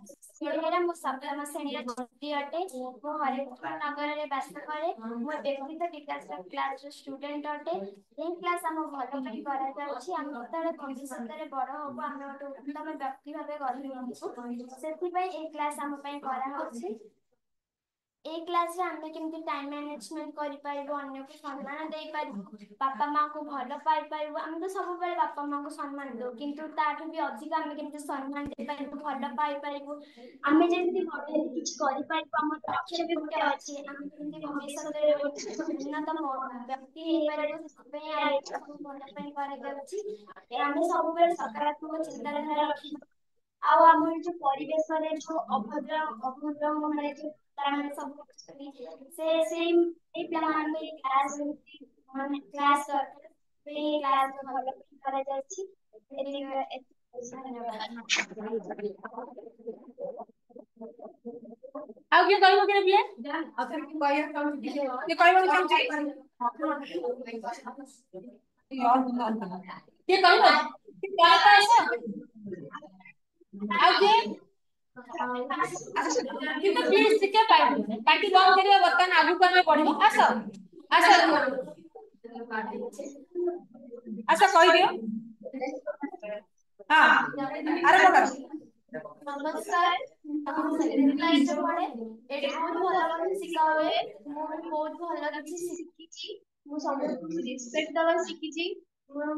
ବେହେରା ମୁଁ ସପ୍ତମ ଶ୍ରେଣୀର ଛାତ୍ରୀ ଅଟେ ମୁଁ ହରିପୁର ନଗରରେ ବାସ କରେ ମୁଁ ବ୍ୟକ୍ତିଗତ ବିକାଶ କ୍ଲାସର ଷ୍ଟୁଡେଣ୍ଟ ଅଟେ ଏହି କ୍ଲାସ ଆମ ଭଲ ପାଇଁ କରାଯାଉଛି ଆମେ ଯେତେବେଳେ ଭବିଷ୍ୟତରେ ବଡ଼ ହବୁ ଆମେ ଗୋଟେ ଉତ୍ତମ ବ୍ୟକ୍ତି ଭାବେ ଗଢ଼ି ଉଠିବୁ ସେଥିପାଇଁ ଏହି କ୍ଲାସ ଆମ ପାଇଁ କରାହଉଛି এই ক্লাসে ଆମେ କେମିତି ଟାଇମ ମ୍ୟାନେଜମେଣ୍ଟ କରିପାରିବୁ ଅନ୍ୟକୁ ସମ୍ମାନ ଦେଇପାରିବୁ ବାପା ମାଙ୍କୁ ଭଲ ପାଇପାରିବୁ ଆମେ ତ ସବୁବେଳେ ବାପା ମାଙ୍କୁ ସମ୍ମାନ ଦଉ କିନ୍ତୁ ତାଠୁ ବି ଅଧିକ ଆମେ କେମିତି ସମ୍ମାନ ଦେଇପାରିବୁ ଭଲ ପାଇପାରିବୁ ଆମେ ଯେମିତି ବଡ଼ ହେଲେ କିଛି କରିପାରିବୁ ଆମର ଲକ୍ଷ୍ୟ ବି ଗୋଟେ ଅଛି ଆମେ କେମିତି ଭବିଷ୍ୟତରେ ଗୋଟେ ଉନ୍ନତ ବ୍ୟକ୍ତି ହେଇପାରିବୁ ସେଥିପାଇଁ ଆମ ସବୁ ଭଲ ପାଇଁ କରାଯାଉଛି ଆମେ ସବୁବେଳେ ସକାରାତ୍ମକ ଚିନ୍ତାଧାରା ରଖିବା ଆଉ ଆମର ଯୋଉ ପରିବେଶରେ ଯୋଉ ଅଭଦ୍ର ମାନେ ଯୋଉ ପିଲାମାନେ ସବୁ ଅଛନ୍ତି ସେଇ ପିଲାମାନଙ୍କୁ ଏଇ କ୍ଲାସ ମାନେ କ୍ଲାସ ଦରକାର ଏଇ କ୍ଲାସ ଭଲ କରାଯାଉଛି ଏତିକି ଧନ୍ୟବାଦ ଆଉ କିଏ କହିବ କି ପିଲେ କିଏ କହିବାକୁ ଚାହୁଁଛି କିଏ କହିବ ତମେ ତ ଆସ ଆଉ କିଏ କିନ୍ତୁ ପ୍ଲିଜ ଟିକେ ପାଟି ବନ୍ଦ କରିବା ବର୍ତ୍ତମାନ ଆଗକୁ ଆମେ ବଢିବ ଆସ ଆସ ଆସ କହିଦିଅ ହଁ ଆରମ୍ଭ କର ନମସ୍କାର ମୁଁ ସେକେଣ୍ଡ କ୍ଲାସରେ ପଢେ ଏଠି ବହୁତ ଭଲ କଥା ଶିଖା ହୁଏ ମୁଁ ବି ବହୁତ ଭଲ କିଛି ଶିଖିଛି ମୁଁ ସମସ୍ତଙ୍କୁ ରେସପେକ୍ଟ ଦବା ଶିଖିଛି ମୁଁ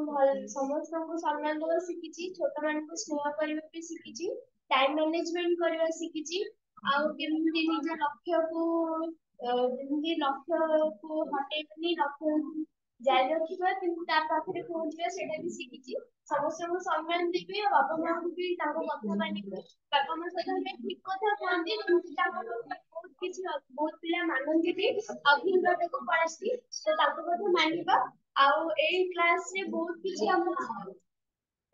ସମସ୍ତଙ୍କୁ ସମ୍ମାନ ଦବା ଶିଖିଛି ଛୋଟ ମାନଙ୍କୁ ସ୍ନେହ କରିବା ବି ଶିଖିଛି ଟାଇମ ମ୍ୟାନେଜମେଣ୍ଟ କରିବା ଶିଖିଛି ଆଉ କେମିତି ନିଜ ଲକ୍ଷ୍ୟକୁ ଯେମିତି ଲକ୍ଷ୍ୟକୁ ହଟେଇବନି ଲକ୍ଷ୍ୟ ଜାରି ରଖିବା କିନ୍ତୁ ତା ପାଖରେ ପହଞ୍ଚିବା ସେଇଟା ବି ଶିଖିଛି ସମସ୍ତଙ୍କୁ ସମ୍ମାନ ଦେବି ଆଉ ବାପା ମାଙ୍କୁ ବି ତାଙ୍କ କଥା ମାନିବି ବାପା ମା ସହିତ ଆମେ ଠିକ କଥା କୁହନ୍ତି କିନ୍ତୁ ତାଙ୍କ ବହୁତ କିଛି ବହୁତ ପିଲା ମାନନ୍ତି ବି ଆଉ ଭୁଲଟାକୁ ପଳାନ୍ତି ତ ତାଙ୍କ କଥା ମାନିବା ଆଉ ଏଇ କ୍ଲାସରେ ବହୁତ କିଛି ଆମକୁ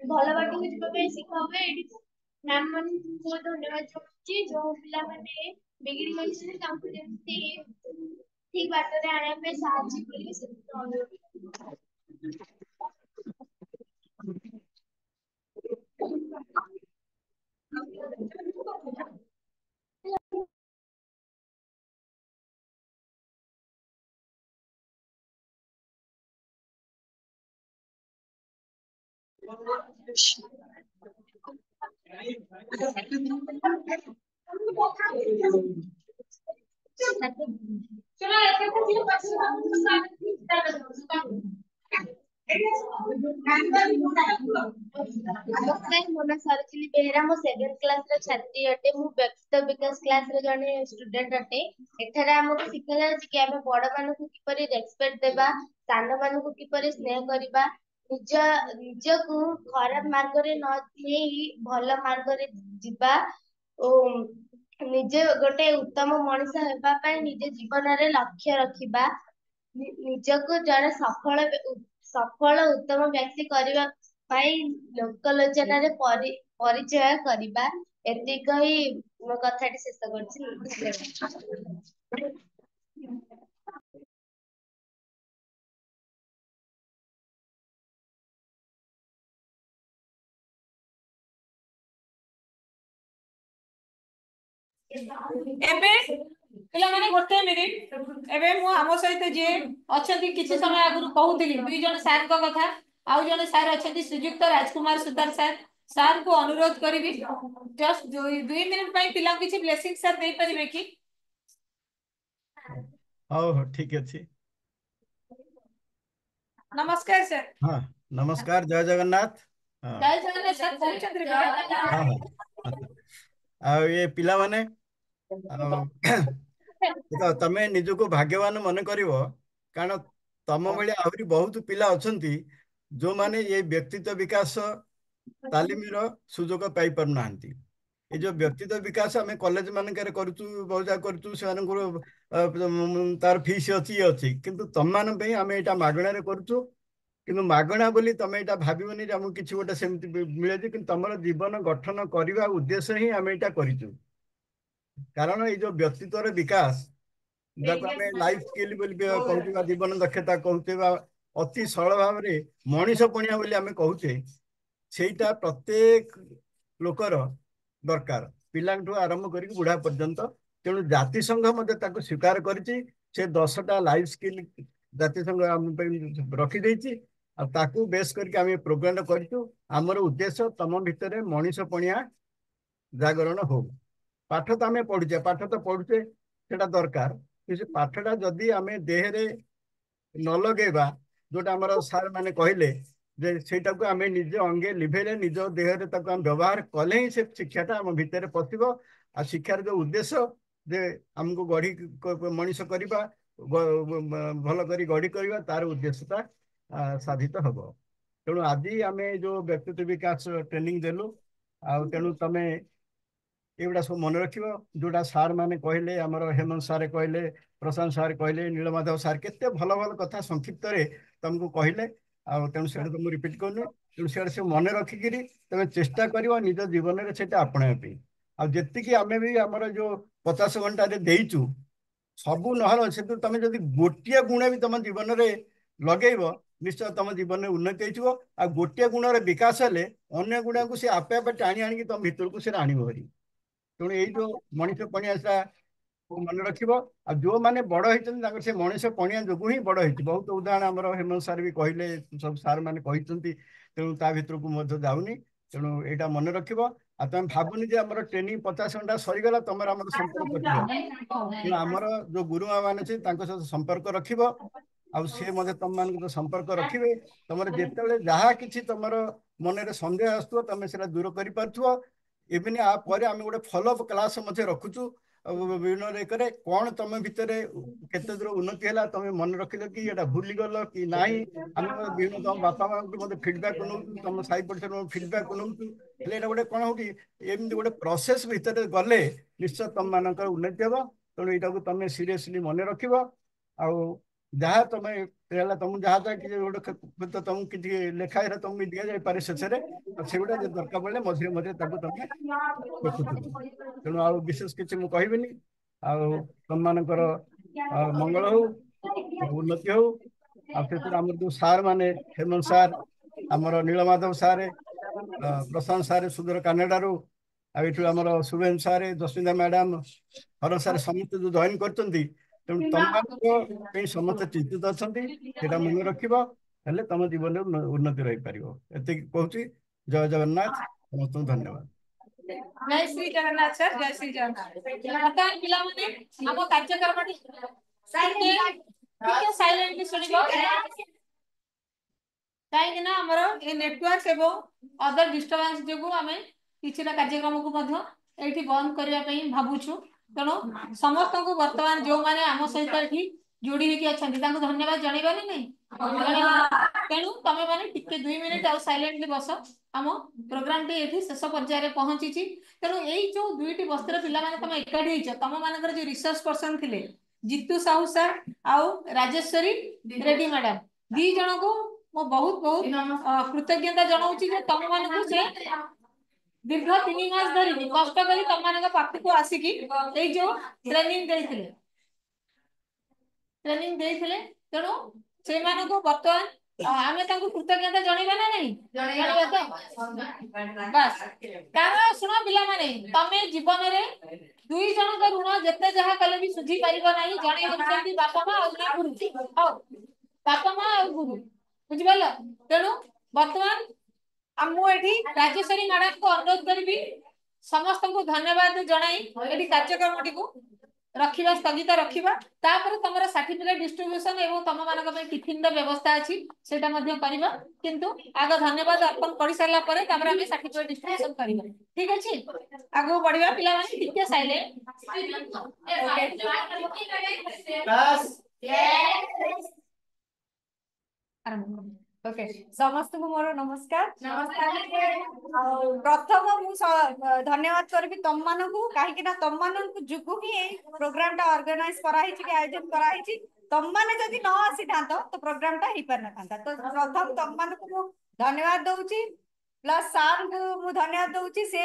ଭଲ ବାଟକୁ ଯିବା ପାଇଁ ଶିଖା ହୁଏ ଏଇଠି ମ୍ୟାମ ମାନଙ୍କୁ ବହୁତ ଧନ୍ୟବାଦ ଜଣାଉଛି ଯୋଉ ପିଲାମାନେ ବିଗିଡି ଯାଇଛନ୍ତି ତାଙ୍କୁ ଯେମିତି ଠିକ ବାଟରେ ଆଣିବା ପାଇଁ ସାହାଯ୍ୟ କରିବେ ସେଥିପାଇଁ ଅନୁରୋଧ ନମସ୍କାର ମୋ ନାଁ ସରଜିଲି ବେହେରା ମୁଁ ସେଭେନ୍ଥ କ୍ଲାସର ଛାତ୍ରୀ ଅଟେ ମୁଁ ବ୍ୟକ୍ତିତ୍ୱ ବିକାଶ କ୍ଲାସର ଜଣେ ଷ୍ଟୁଡେଣ୍ଟ ଅଟେ ଏଠାରେ ଆମକୁ ଶିଖାଯାଉଛି କି ଆମେ ବଡ ମାନଙ୍କୁ କିପରି ରେସପେକ୍ଟ ଦେବା ସାନ ମାନଙ୍କୁ କିପରି ସ୍ନେହ କରିବା ନିଜକୁ ଖରାପ ମାର୍ଗରେ ନ ନେଇ ଭଲ ମାର୍ଗରେ ଯିବା ଓ ନିଜେ ଗୋଟେ ଉତ୍ତମ ମଣିଷ ହେବା ପାଇଁ ନିଜ ଜୀବନରେ ଲକ୍ଷ୍ୟ ରଖିବା ନିଜକୁ ଜଣେ ସଫଳ ଉତ୍ତମ ବ୍ୟକ୍ତି କରିବା ପାଇଁ ଲୋକଲୋଚନରେ ପରିଚୟ କରିବା ଏତିକି କହି ମୋ କଥାଟି ଶେଷ କରୁଛି ଏବେ ପିଲାମାନେ 1 ମିନିଟ ଏବେ ମୁଁ ଆମ ସହିତ ଯିଏ ଅଛନ୍ତି କିଛି ସମୟ ଆଗରୁ କହୁଥିଲି 2 ଜଣ ସାର୍ଙ୍କ କଥା ଆଉ ଜଣେ ସାର୍ ଅଛନ୍ତି ଶ୍ରୀଯୁକ୍ତ ରାଜକୁମାର ସୁତାର ସାର୍ଙ୍କୁ ଅନୁରୋଧ କରିବି ଜଷ୍ଟ 2 ମିନିଟ ପାଇଁ ପିଲାଙ୍କୁ କିଛି ବ୍ଲେସିଂ ସାର୍ ଦେଇପାରିବେ କି ହଉ ହଉ ଠିକ ଅଛି ନମସ୍କାର ସାର୍ ହଁ ନମସ୍କାର ଜୟ ଜଗନ୍ନାଥ ହଁ ଜୟ ଜଗନ୍ନାଥ ସାର୍ କହୁଛନ୍ତି ହଁ ହଁ ଆଉ ଏ ପିଲାମାନେ ଆଉ ଦେଖ ତମେ ନିଜକୁ ଭାଗ୍ୟବାନ ମନେ କରିବ କାରଣ ତମ ଭଳି ଆହୁରି ବହୁତ ପିଲା ଅଛନ୍ତି ଯୋଉମାନେ ଏ ବ୍ୟକ୍ତିତ୍ୱ ବିକାଶ ତାଲିମର ସୁଯୋଗ ପାଇପାରୁନାହାନ୍ତି। ଏ ଯୋଉ ବ୍ୟକ୍ତିତ୍ୱ ବିକାଶ ଆମେ କଲେଜ ମାନଙ୍କରେ କରୁଛୁ, ବହୁତ ଜାଗା କରୁଛୁ, ସେମାନଙ୍କର ତାର ଫିସ୍ ଅଛି ଇଏ ଅଛି, କିନ୍ତୁ ତମମାନଙ୍କ ପାଇଁ ଆମେ ଏଇଟା ମାଗଣାରେ କରୁଛୁ। କିନ୍ତୁ ମାଗଣା ବୋଲି ତମେ ଏଇଟା ଭାବିବନି ଯେ ଆମକୁ କିଛି ଗୋଟେ ସେମିତି ମିଳେ ଯେ, କିନ୍ତୁ ତମର ଜୀବନ ଗଠନ କରିବା ଉଦ୍ଦେଶ୍ୟ ହିଁ ଆମେ ଏଇଟା କରିଛୁ। କାରଣ ଏଇ ଯୋଉ ବ୍ୟକ୍ତିତ୍ୱର ବିକାଶ, ଯାହାକୁ ଆମେ ଲାଇଫ ସ୍କିଲ୍ ବୋଲି କହୁଛୁ ବା ଜୀବନ ଦକ୍ଷତା କହୁଛେ ବା ଅତି ସରଳ ଭାବରେ ମଣିଷ ପଣିଆ ବୋଲି ଆମେ କହୁଛେ, ସେଇଟା ପ୍ରତ୍ୟେକ ଲୋକର ଦରକାର, ପିଲାଙ୍କଠୁ ଆରମ୍ଭ କରିକି ବୁଢା ପର୍ଯ୍ୟନ୍ତ। ତେଣୁ ଜାତିସଂଘ ମଧ୍ୟ ତାକୁ ସ୍ୱୀକାର କରିଛି। ସେ 10ଟା ଲାଇଫ ସ୍କିଲ୍ ଜାତିସଂଘ ଆମ ପାଇଁ ରଖିଦେଇଛି। ଆଉ ତାକୁ ବେସ୍ କରିକି ଆମେ ପ୍ରୋଗ୍ରାମ କରିଛୁ। ଆମର ଉଦ୍ଦେଶ୍ୟ ତମ ଭିତରେ ମଣିଷ ପଣିଆ ଜାଗରଣ ହଉ। ପାଠ ତ ଆମେ ପଢୁଛେ, ପାଠ ତ ପଢୁଛେ, ସେଟା ଦରକାର। କିନ୍ତୁ ପାଠଟା ଯଦି ଆମେ ଦେହରେ ନ ଲଗେଇବା, ଯୋଉଟା ଆମର ସାର୍ ମାନେ କହିଲେ ଯେ ସେଇଟାକୁ ଆମେ ନିଜ ଅଙ୍ଗେ ଲିଭେଇଲେ, ନିଜ ଦେହରେ ତାକୁ ଆମେ ବ୍ୟବହାର କଲେ ହିଁ ସେ ଶିକ୍ଷାଟା ଆମ ଭିତରେ ପଶିବ। ଆଉ ଶିକ୍ଷାର ଯୋଉ ଉଦ୍ଦେଶ୍ୟ ଯେ ଆମକୁ ଗଢି ମଣିଷ କରିବା, ଭଲ କରି ଗଢି କରିବା, ତାର ଉଦ୍ଦେଶ୍ୟଟା ସାଧିତ ହବ। ତେଣୁ ଆଜି ଆମେ ଯୋଉ ବ୍ୟକ୍ତିତ୍ୱ ବିକାଶ ଟ୍ରେନିଂ ଦେଲୁ, ଆଉ ତେଣୁ ତମେ ଏଗୁଡ଼ା ସବୁ ମନେ ରଖିବ। ଯୋଉଟା ସାର୍ ମାନେ କହିଲେ, ଆମର ହେମନ୍ତ ସାର୍ କହିଲେ, ପ୍ରଶାନ୍ତ ସାର୍ କହିଲେ, ନୀଳମାଧବ ସାର୍ କେତେ ଭଲ ଭଲ କଥା ସଂକ୍ଷିପ୍ତରେ ତମକୁ କହିଲେ। ଆଉ ତେଣୁ ସେଇଟା ତ ମୁଁ ରିପିଟ୍ କରୁନି। ତେଣୁ ସେଇଟା ସବୁ ମନେ ରଖିକିରି ତମେ ଚେଷ୍ଟା କରିବ ନିଜ ଜୀବନରେ ସେଇଟା ଆପଣେଇବା ପାଇଁ। ଆଉ ଯେତିକି ଆମେ ବି ଆମର ଯୋଉ 50 ଘଣ୍ଟାରେ ଦେଇଛୁ, ସବୁ ନହେଲେ ସେଥିରୁ ତମେ ଯଦି ଗୋଟିଏ ଗୁଣ ବି ତମ ଜୀବନରେ ଲଗେଇବ, ନିଶ୍ଚୟ ତମ ଜୀବନରେ ଉନ୍ନତି ହେଇଯିବ। ଆଉ ଗୋଟିଏ ଗୁଣର ବିକାଶ ହେଲେ ଅନ୍ୟ ଗୁଣକୁ ସେ ଆପେ ଆପେ ଟାଣି ଆଣିକି ତମ ଭିତରକୁ ସେଟା ଆଣିବ ଭାରି। ତେଣୁ ଏଇ ଯୋଉ ମଣିଷ ପଣିଆ ମନେ ରଖିବ। ଆଉ ଯୋଉମାନେ ବଡ ହେଇଛନ୍ତି ତାଙ୍କର ସେ ମଣିଷ ପଣିଆ ଯୋଗୁଁ ହିଁ ବଡ ହେଇଛି। ବହୁତ ଉଦାହରଣ ଆମର ହେମନ୍ତ ସାର୍ ବି କହିଲେ, ସବୁ ସାର୍ ମାନେ କହିଛନ୍ତି। ତେଣୁ ତା ଭିତରକୁ ମଧ୍ୟ ଯାଉନି। ତେଣୁ ଏଇଟା ମନେ ରଖିବ। ଆଉ ତମେ ଭାବୁନି ଯେ ଆମର ଟ୍ରେନିଂ 50 ଘଣ୍ଟା ସରିଗଲା, ତମର ଆମର ସମ୍ପର୍କ କଟିଗଲା। ତେଣୁ ଆମର ଯୋଉ ଗୁରୁମା ମାନେ ଅଛି ତାଙ୍କ ସହିତ ସମ୍ପର୍କ ରଖିବ। ଆଉ ସିଏ ମଧ୍ୟ ତମମାନଙ୍କ ସହିତ ସମ୍ପର୍କ ରଖିବେ। ତମର ଯେତେବେଳେ ଯାହା କିଛି ତମର ମନରେ ସନ୍ଦେହ ଆସୁଥିବ, ତମେ ସେଟା ଦୂର କରିପାରୁଥିବ। ଇଭିନ୍ ଆ ପରେ ଆମେ ଗୋଟେ ଫଲୋଅପ୍ କ୍ଲାସ୍ ମଧ୍ୟ ରଖୁଛୁ ବିଭିନ୍ନ ଏକରେ, କଣ ତମ ଭିତରେ କେତେ ଦୂର ଉନ୍ନତି ହେଲା, ତମେ ମନେ ରଖିଲ କି ଏଟା ଭୁଲିଗଲ କି ନାହିଁ। ଆମେ ବିଭିନ୍ନ ତମ ବାପା ମାଆଙ୍କୁ ମଧ୍ୟ ଫିଡବ୍ୟାକ୍ ନେଉଛୁ, ତମ ସାହି ପଡ଼ିଶାରୁ ଫିଡବ୍ୟାକ୍ ନେଉଛୁ। ହେଲେ ଏଇଟା ଗୋଟେ କଣ ହଉଛି, ଏମିତି ଗୋଟେ ପ୍ରୋସେସ୍ ଭିତରେ ଗଲେ ନିଶ୍ଚୟ ତମମାନଙ୍କର ଉନ୍ନତି ହେବ। ତେଣୁ ଏଇଟାକୁ ତମେ ସିରିୟସଲି ମନେ ରଖିବ। ଆଉ ଯାହା ତମେ ହେଲା, ତମକୁ ଯାହା କିଛି ଗୋଟେ ତମକୁ କିଛି ଲେଖା ତମକୁ ଦିଆଯାଇପାରେ ଶେଷରେ, ସେଗୁଡ଼ା ଯଦି ଦରକାର ପଡ଼ିଲେ ମଝିରେ ମଝିରେ ତାକୁ ତମେ ଦେଖୁଥିବ। ତେଣୁ ଆଉ ବିଶେଷ କିଛି ମୁଁ କହିବିନି। ଆଉ ତମମାନଙ୍କର ମଙ୍ଗଳ ହଉ, ଉନ୍ନତି ହଉ। ଆଉ ସେଥିରେ ଆମର ଯୋଉ ସାର୍ ମାନେ, ହେମନ୍ତ ସାର୍, ଆମର ନୀଳମାଧବ ସାର୍, ପ୍ରଶାନ୍ତ ସାର୍ ସୁଦୂର କାନାଡାରୁ, ଆଉ ଏଠୁ ଆମର ଶୁଭେନ୍ଦୁ ସାର୍, ଜସ୍ମିତା ମ୍ୟାଡାମ, ହର ସାର୍, ସମସ୍ତେ ଯୋଉ ଜଏନ୍ କରିଛନ୍ତି। ତେଣୁ ତମମାନଙ୍କ ପାଇଁ ସମସ୍ତେ ଚିନ୍ତିତ ଅଛନ୍ତି। ସେଇଟା ମନେ ରଖିବ, ହେଲେ ତମ ଜୀବନରେ ଉନ୍ନତି ରହିପାରିବ। ଏତିକି କହୁଛି। ଜୟ ଜଗନ୍ନାଥ, ସମସ୍ତଙ୍କୁ ଧନ୍ୟବାଦ। ଜୟ ଶ୍ରୀ ଜଗନ୍ନାଥ ସାର୍, ଜୟ ଶ୍ରୀ ଜଗନ୍ନାଥ। ବର୍ତ୍ତମାନ ପିଲାମାନେ ଆମ କାର୍ଯ୍ୟକ୍ରମଟି ଟିକେ ସାଇଲେଣ୍ଟଲି ଶୁଣିବ, କାହିଁକି ନା ଆମର ଏ ନେଟୱାର୍କ ଏବଂ ଅଦର ଡିଷ୍ଟର୍ବାନ୍ସ ଯୋଗୁଁ ଆମେ କିଛିଟା କାର୍ଯ୍ୟକ୍ରମକୁ ମଧ୍ୟ ଏଇଠି ବନ୍ଦ କରିବା ପାଇଁ ଭାବୁଛୁ। ତେଣୁ ସମସ୍ତଙ୍କୁ ବର୍ତ୍ତମାନ ଯୋଉମାନେ ଆମ ସହିତ ଏଠି ଯୋଡି ହେଇକି ଅଛନ୍ତି ତାଙ୍କୁ ଧନ୍ୟବାଦ ଜଣେଇବାନି ନାଇଁ। ତେଣୁ ତମେ ମାନେ ଟିକେ 2 ମିନିଟ୍ ଆଉ ସାଇଲେଣ୍ଟଲି ବସ। ଆମ ପ୍ରୋଗ୍ରାମଟି ଏଠି ଶେଷ ପର୍ଯ୍ୟାୟରେ ପହଞ୍ଚିଛି। ତେଣୁ ଏଇ ଯୋଉ 2ଟି ବସ୍ତିର ପିଲାମାନେ ତମେ ଏକାଠି ହେଇଛ, ତମ ମାନଙ୍କର ଯୋଉ ରିସର୍ଚ୍ଚ ପର୍ସନ ଥିଲେ ଜିତୁ ସାହୁ ସାର୍ ଆଉ ରାଜେଶ୍ୱରୀ ରେଡ୍ଡି ମ୍ୟାଡାମ, 2 ଜଣଙ୍କୁ ମୁଁ ବହୁତ କୃତଜ୍ଞତା ଜଣାଉଛି ଯେ ତମ ମାନଙ୍କୁ ସେ ଦୀର୍ଘ 3 ମାସ ଧରି କଷ୍ଟ କରି ତମମାନଙ୍କ ପାଖକୁ ଆସିକି ଏଇ ଯୋଉ ଟ୍ରେନିଂ ଦେଇଥିଲେ। ତେଣୁ ସେମାନଙ୍କୁ ବର୍ତ୍ତମାନ ଆମେ ତାଙ୍କୁ କୃତଜ୍ଞତା ଜଣେଇବା ନା ନାହିଁ? ଜଣେଇବା ତ? ବାସ୍। କାରଣ ଶୁଣ ପିଲାମାନେ, ତମେ ଜୀବନରେ 2 ଜଣଙ୍କ ଋଣ ଯେତେ ଯାହା କଲେ ବି ସୁଝି ପାରିବ ନାହିଁ। ଜଣେ ହେଉଛନ୍ତି ବାପା ମା ଆଉ ଜଣେ ଗୁରୁ। ହଉ, ବାପା ମା ଆଉ ଗୁରୁ, ବୁଝିପାରିଲ? ତେଣୁ ବର୍ତ୍ତମାନ ମୁଁ ଏଠି ରାଜେଶ୍ୱରୀ ମ୍ୟାଡାମଙ୍କୁ ଅନୁରୋଧ କରିବି ସମସ୍ତଙ୍କୁ ଧନ୍ୟବାଦ ଜଣାଇ ଏଠି କାର୍ଯ୍ୟକ୍ରମଟିକୁ ରଖିବା, ସ୍ଥଗିତ ରଖିବା। ତାପରେ ତମର ସାର୍ଟିଫିକେଟ ଡିଷ୍ଟ୍ରିବ୍ୟୁସନ ଏବଂ ତମ ମାନଙ୍କ ପାଇଁ ଟିଫିନର ବ୍ୟବସ୍ଥା ଅଛି, ସେଟା ମଧ୍ୟ କରିବା। କିନ୍ତୁ ଆଗ ଧନ୍ୟବାଦ ଅର୍ପଣ କରିସାରିଲା ପରେ ତାପରେ ଆମେ ସାର୍ଟିଫିକେଟ ଡିଷ୍ଟ୍ରିବ୍ୟୁସନ କରିବା। ଠିକ ଅଛି, ଆଗକୁ ବଢିବା। ପିଲାମାନେ ଟିକେ ସାଇଲେଣ୍ଟ। ओके समस्त को मोर नमस्कार प्रथम मु धन्यवाद करबी तम मानकु काहे ना तम मानकु जुगु ही प्रोग्राम टा ऑर्गेनाइज कराई छि आयोजन कराई छि तम माने जदि न आसी थांतो तो प्रोग्राम टा ही पर न थांता तो प्रथम तम मानकु मु धन्यवाद दउछि प्लस सार को मु धन्यवाद दउछि से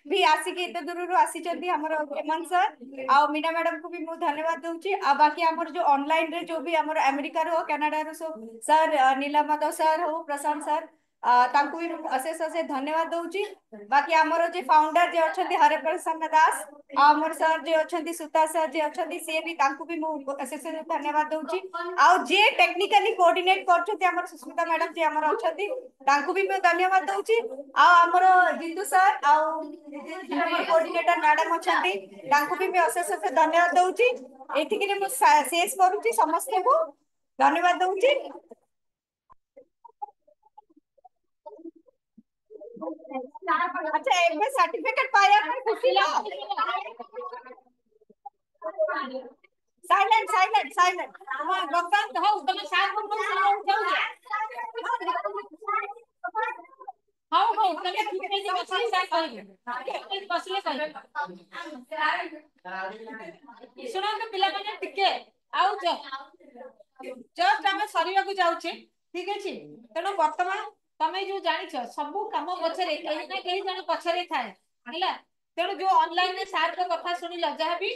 भी आसिक एते दूर आसी चंदी हमर हेमंत सर आ मीना मैडम को भी मु धन्यवाद दउछि आ बाकी हमर जो ऑनलाइन रे जो भी हमर अमेरिका रो कनाडा रो सब सर नीलम माधव सर हो प्रशांत सर तांको भी अशेष अशेष धन्यवाद दउछि बाकी हमर जे फाउंडर जे अछंती हरे प्रसन्न दास आ हमर सर जे अछंती सुता सर जे अछंती से भी तांको भी मु अशेष धन्यवाद दउछि आ जे टेक्निकली कोऑर्डिनेट करछथि हमर सुस्मिता मैडम जे हमर अछंती तांको भी मैं धन्यवाद दउछि आ हमर जिंदू सर आ हमर कोऑर्डिनेटर मैडम अछंती तांको भी मैं अशेष अशेष धन्यवाद दउछि एथिके मु शेष करूछि समस्त को धन्यवाद दउछि अच्छा एबे सर्टिफिकेट पाया पर खुशी ला साइलेंट साइलेंट साइलेंट हां बकवास हो तुम साथ को जाओ हां हां तने ठीक नहीं बसले साथ कहिए बसले कहिए सुनो तो पिला माने टिके आउ जस्ट हमें सरिया को जाउछे ठीक अछि तेनो वर्तमान तमे जो जानिछ सब काम पछरे कहीं ना कहीं जन पछरे थाए हैला तेनो जो ऑनलाइन में सार को कथा सुनिला जहा भी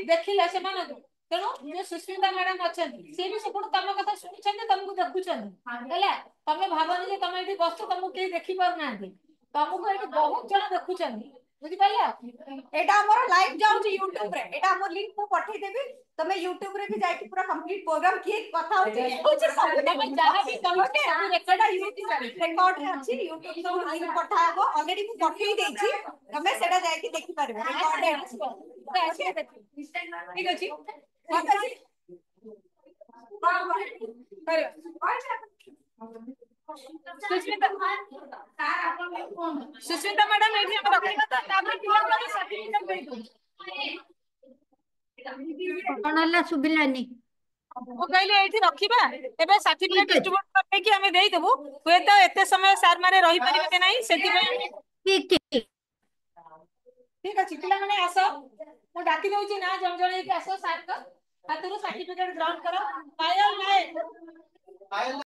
देखिला से माने तेनो जो सुस्मिता मैडम अछन से भी सब तम कथा सुनिछन तुमको देखुछन हैला तमे भाबनी जे तमे एठी बसतो तुमको के देखि पर नांती तुमको एठी बहुत जन देखुछन बुझि पाइला एटा हमर लाइव जाउची YouTube रे एटा हमर लिंक को पठै देबी तमे YouTube रे भी जाई कि पूरा कंप्लीट प्रोग्राम के कथा होची सब तमे जहा भी कहो के हम रेकॉर्ड रिकॉर्ड रे अछि YouTube को लिंक पठाबो ऑलरेडी को पठै देछि तमे सेटा जाई कि देखि पारबो रिकॉर्ड रे अछि ठीक अछि ठीक अछि सुस्मिता मैडम एठी हम रखिबा त तापर पिला को सर्टिफिकेट दे दू कोनला सुबिलानी ओ कहले एठी रखिबा एबे सर्टिफिकेट डिस्ट्रीब्यूट करते कि हमें देई देबो हुए तो एते समय सर माने रही परिबे नै सेति में ठीक ठीक ठीक अछि पिला माने आसो मु डाकी दउची ना जण जण के आसो सर को हातरू सर्टिफिकेट ग्रहण करो पायल नाय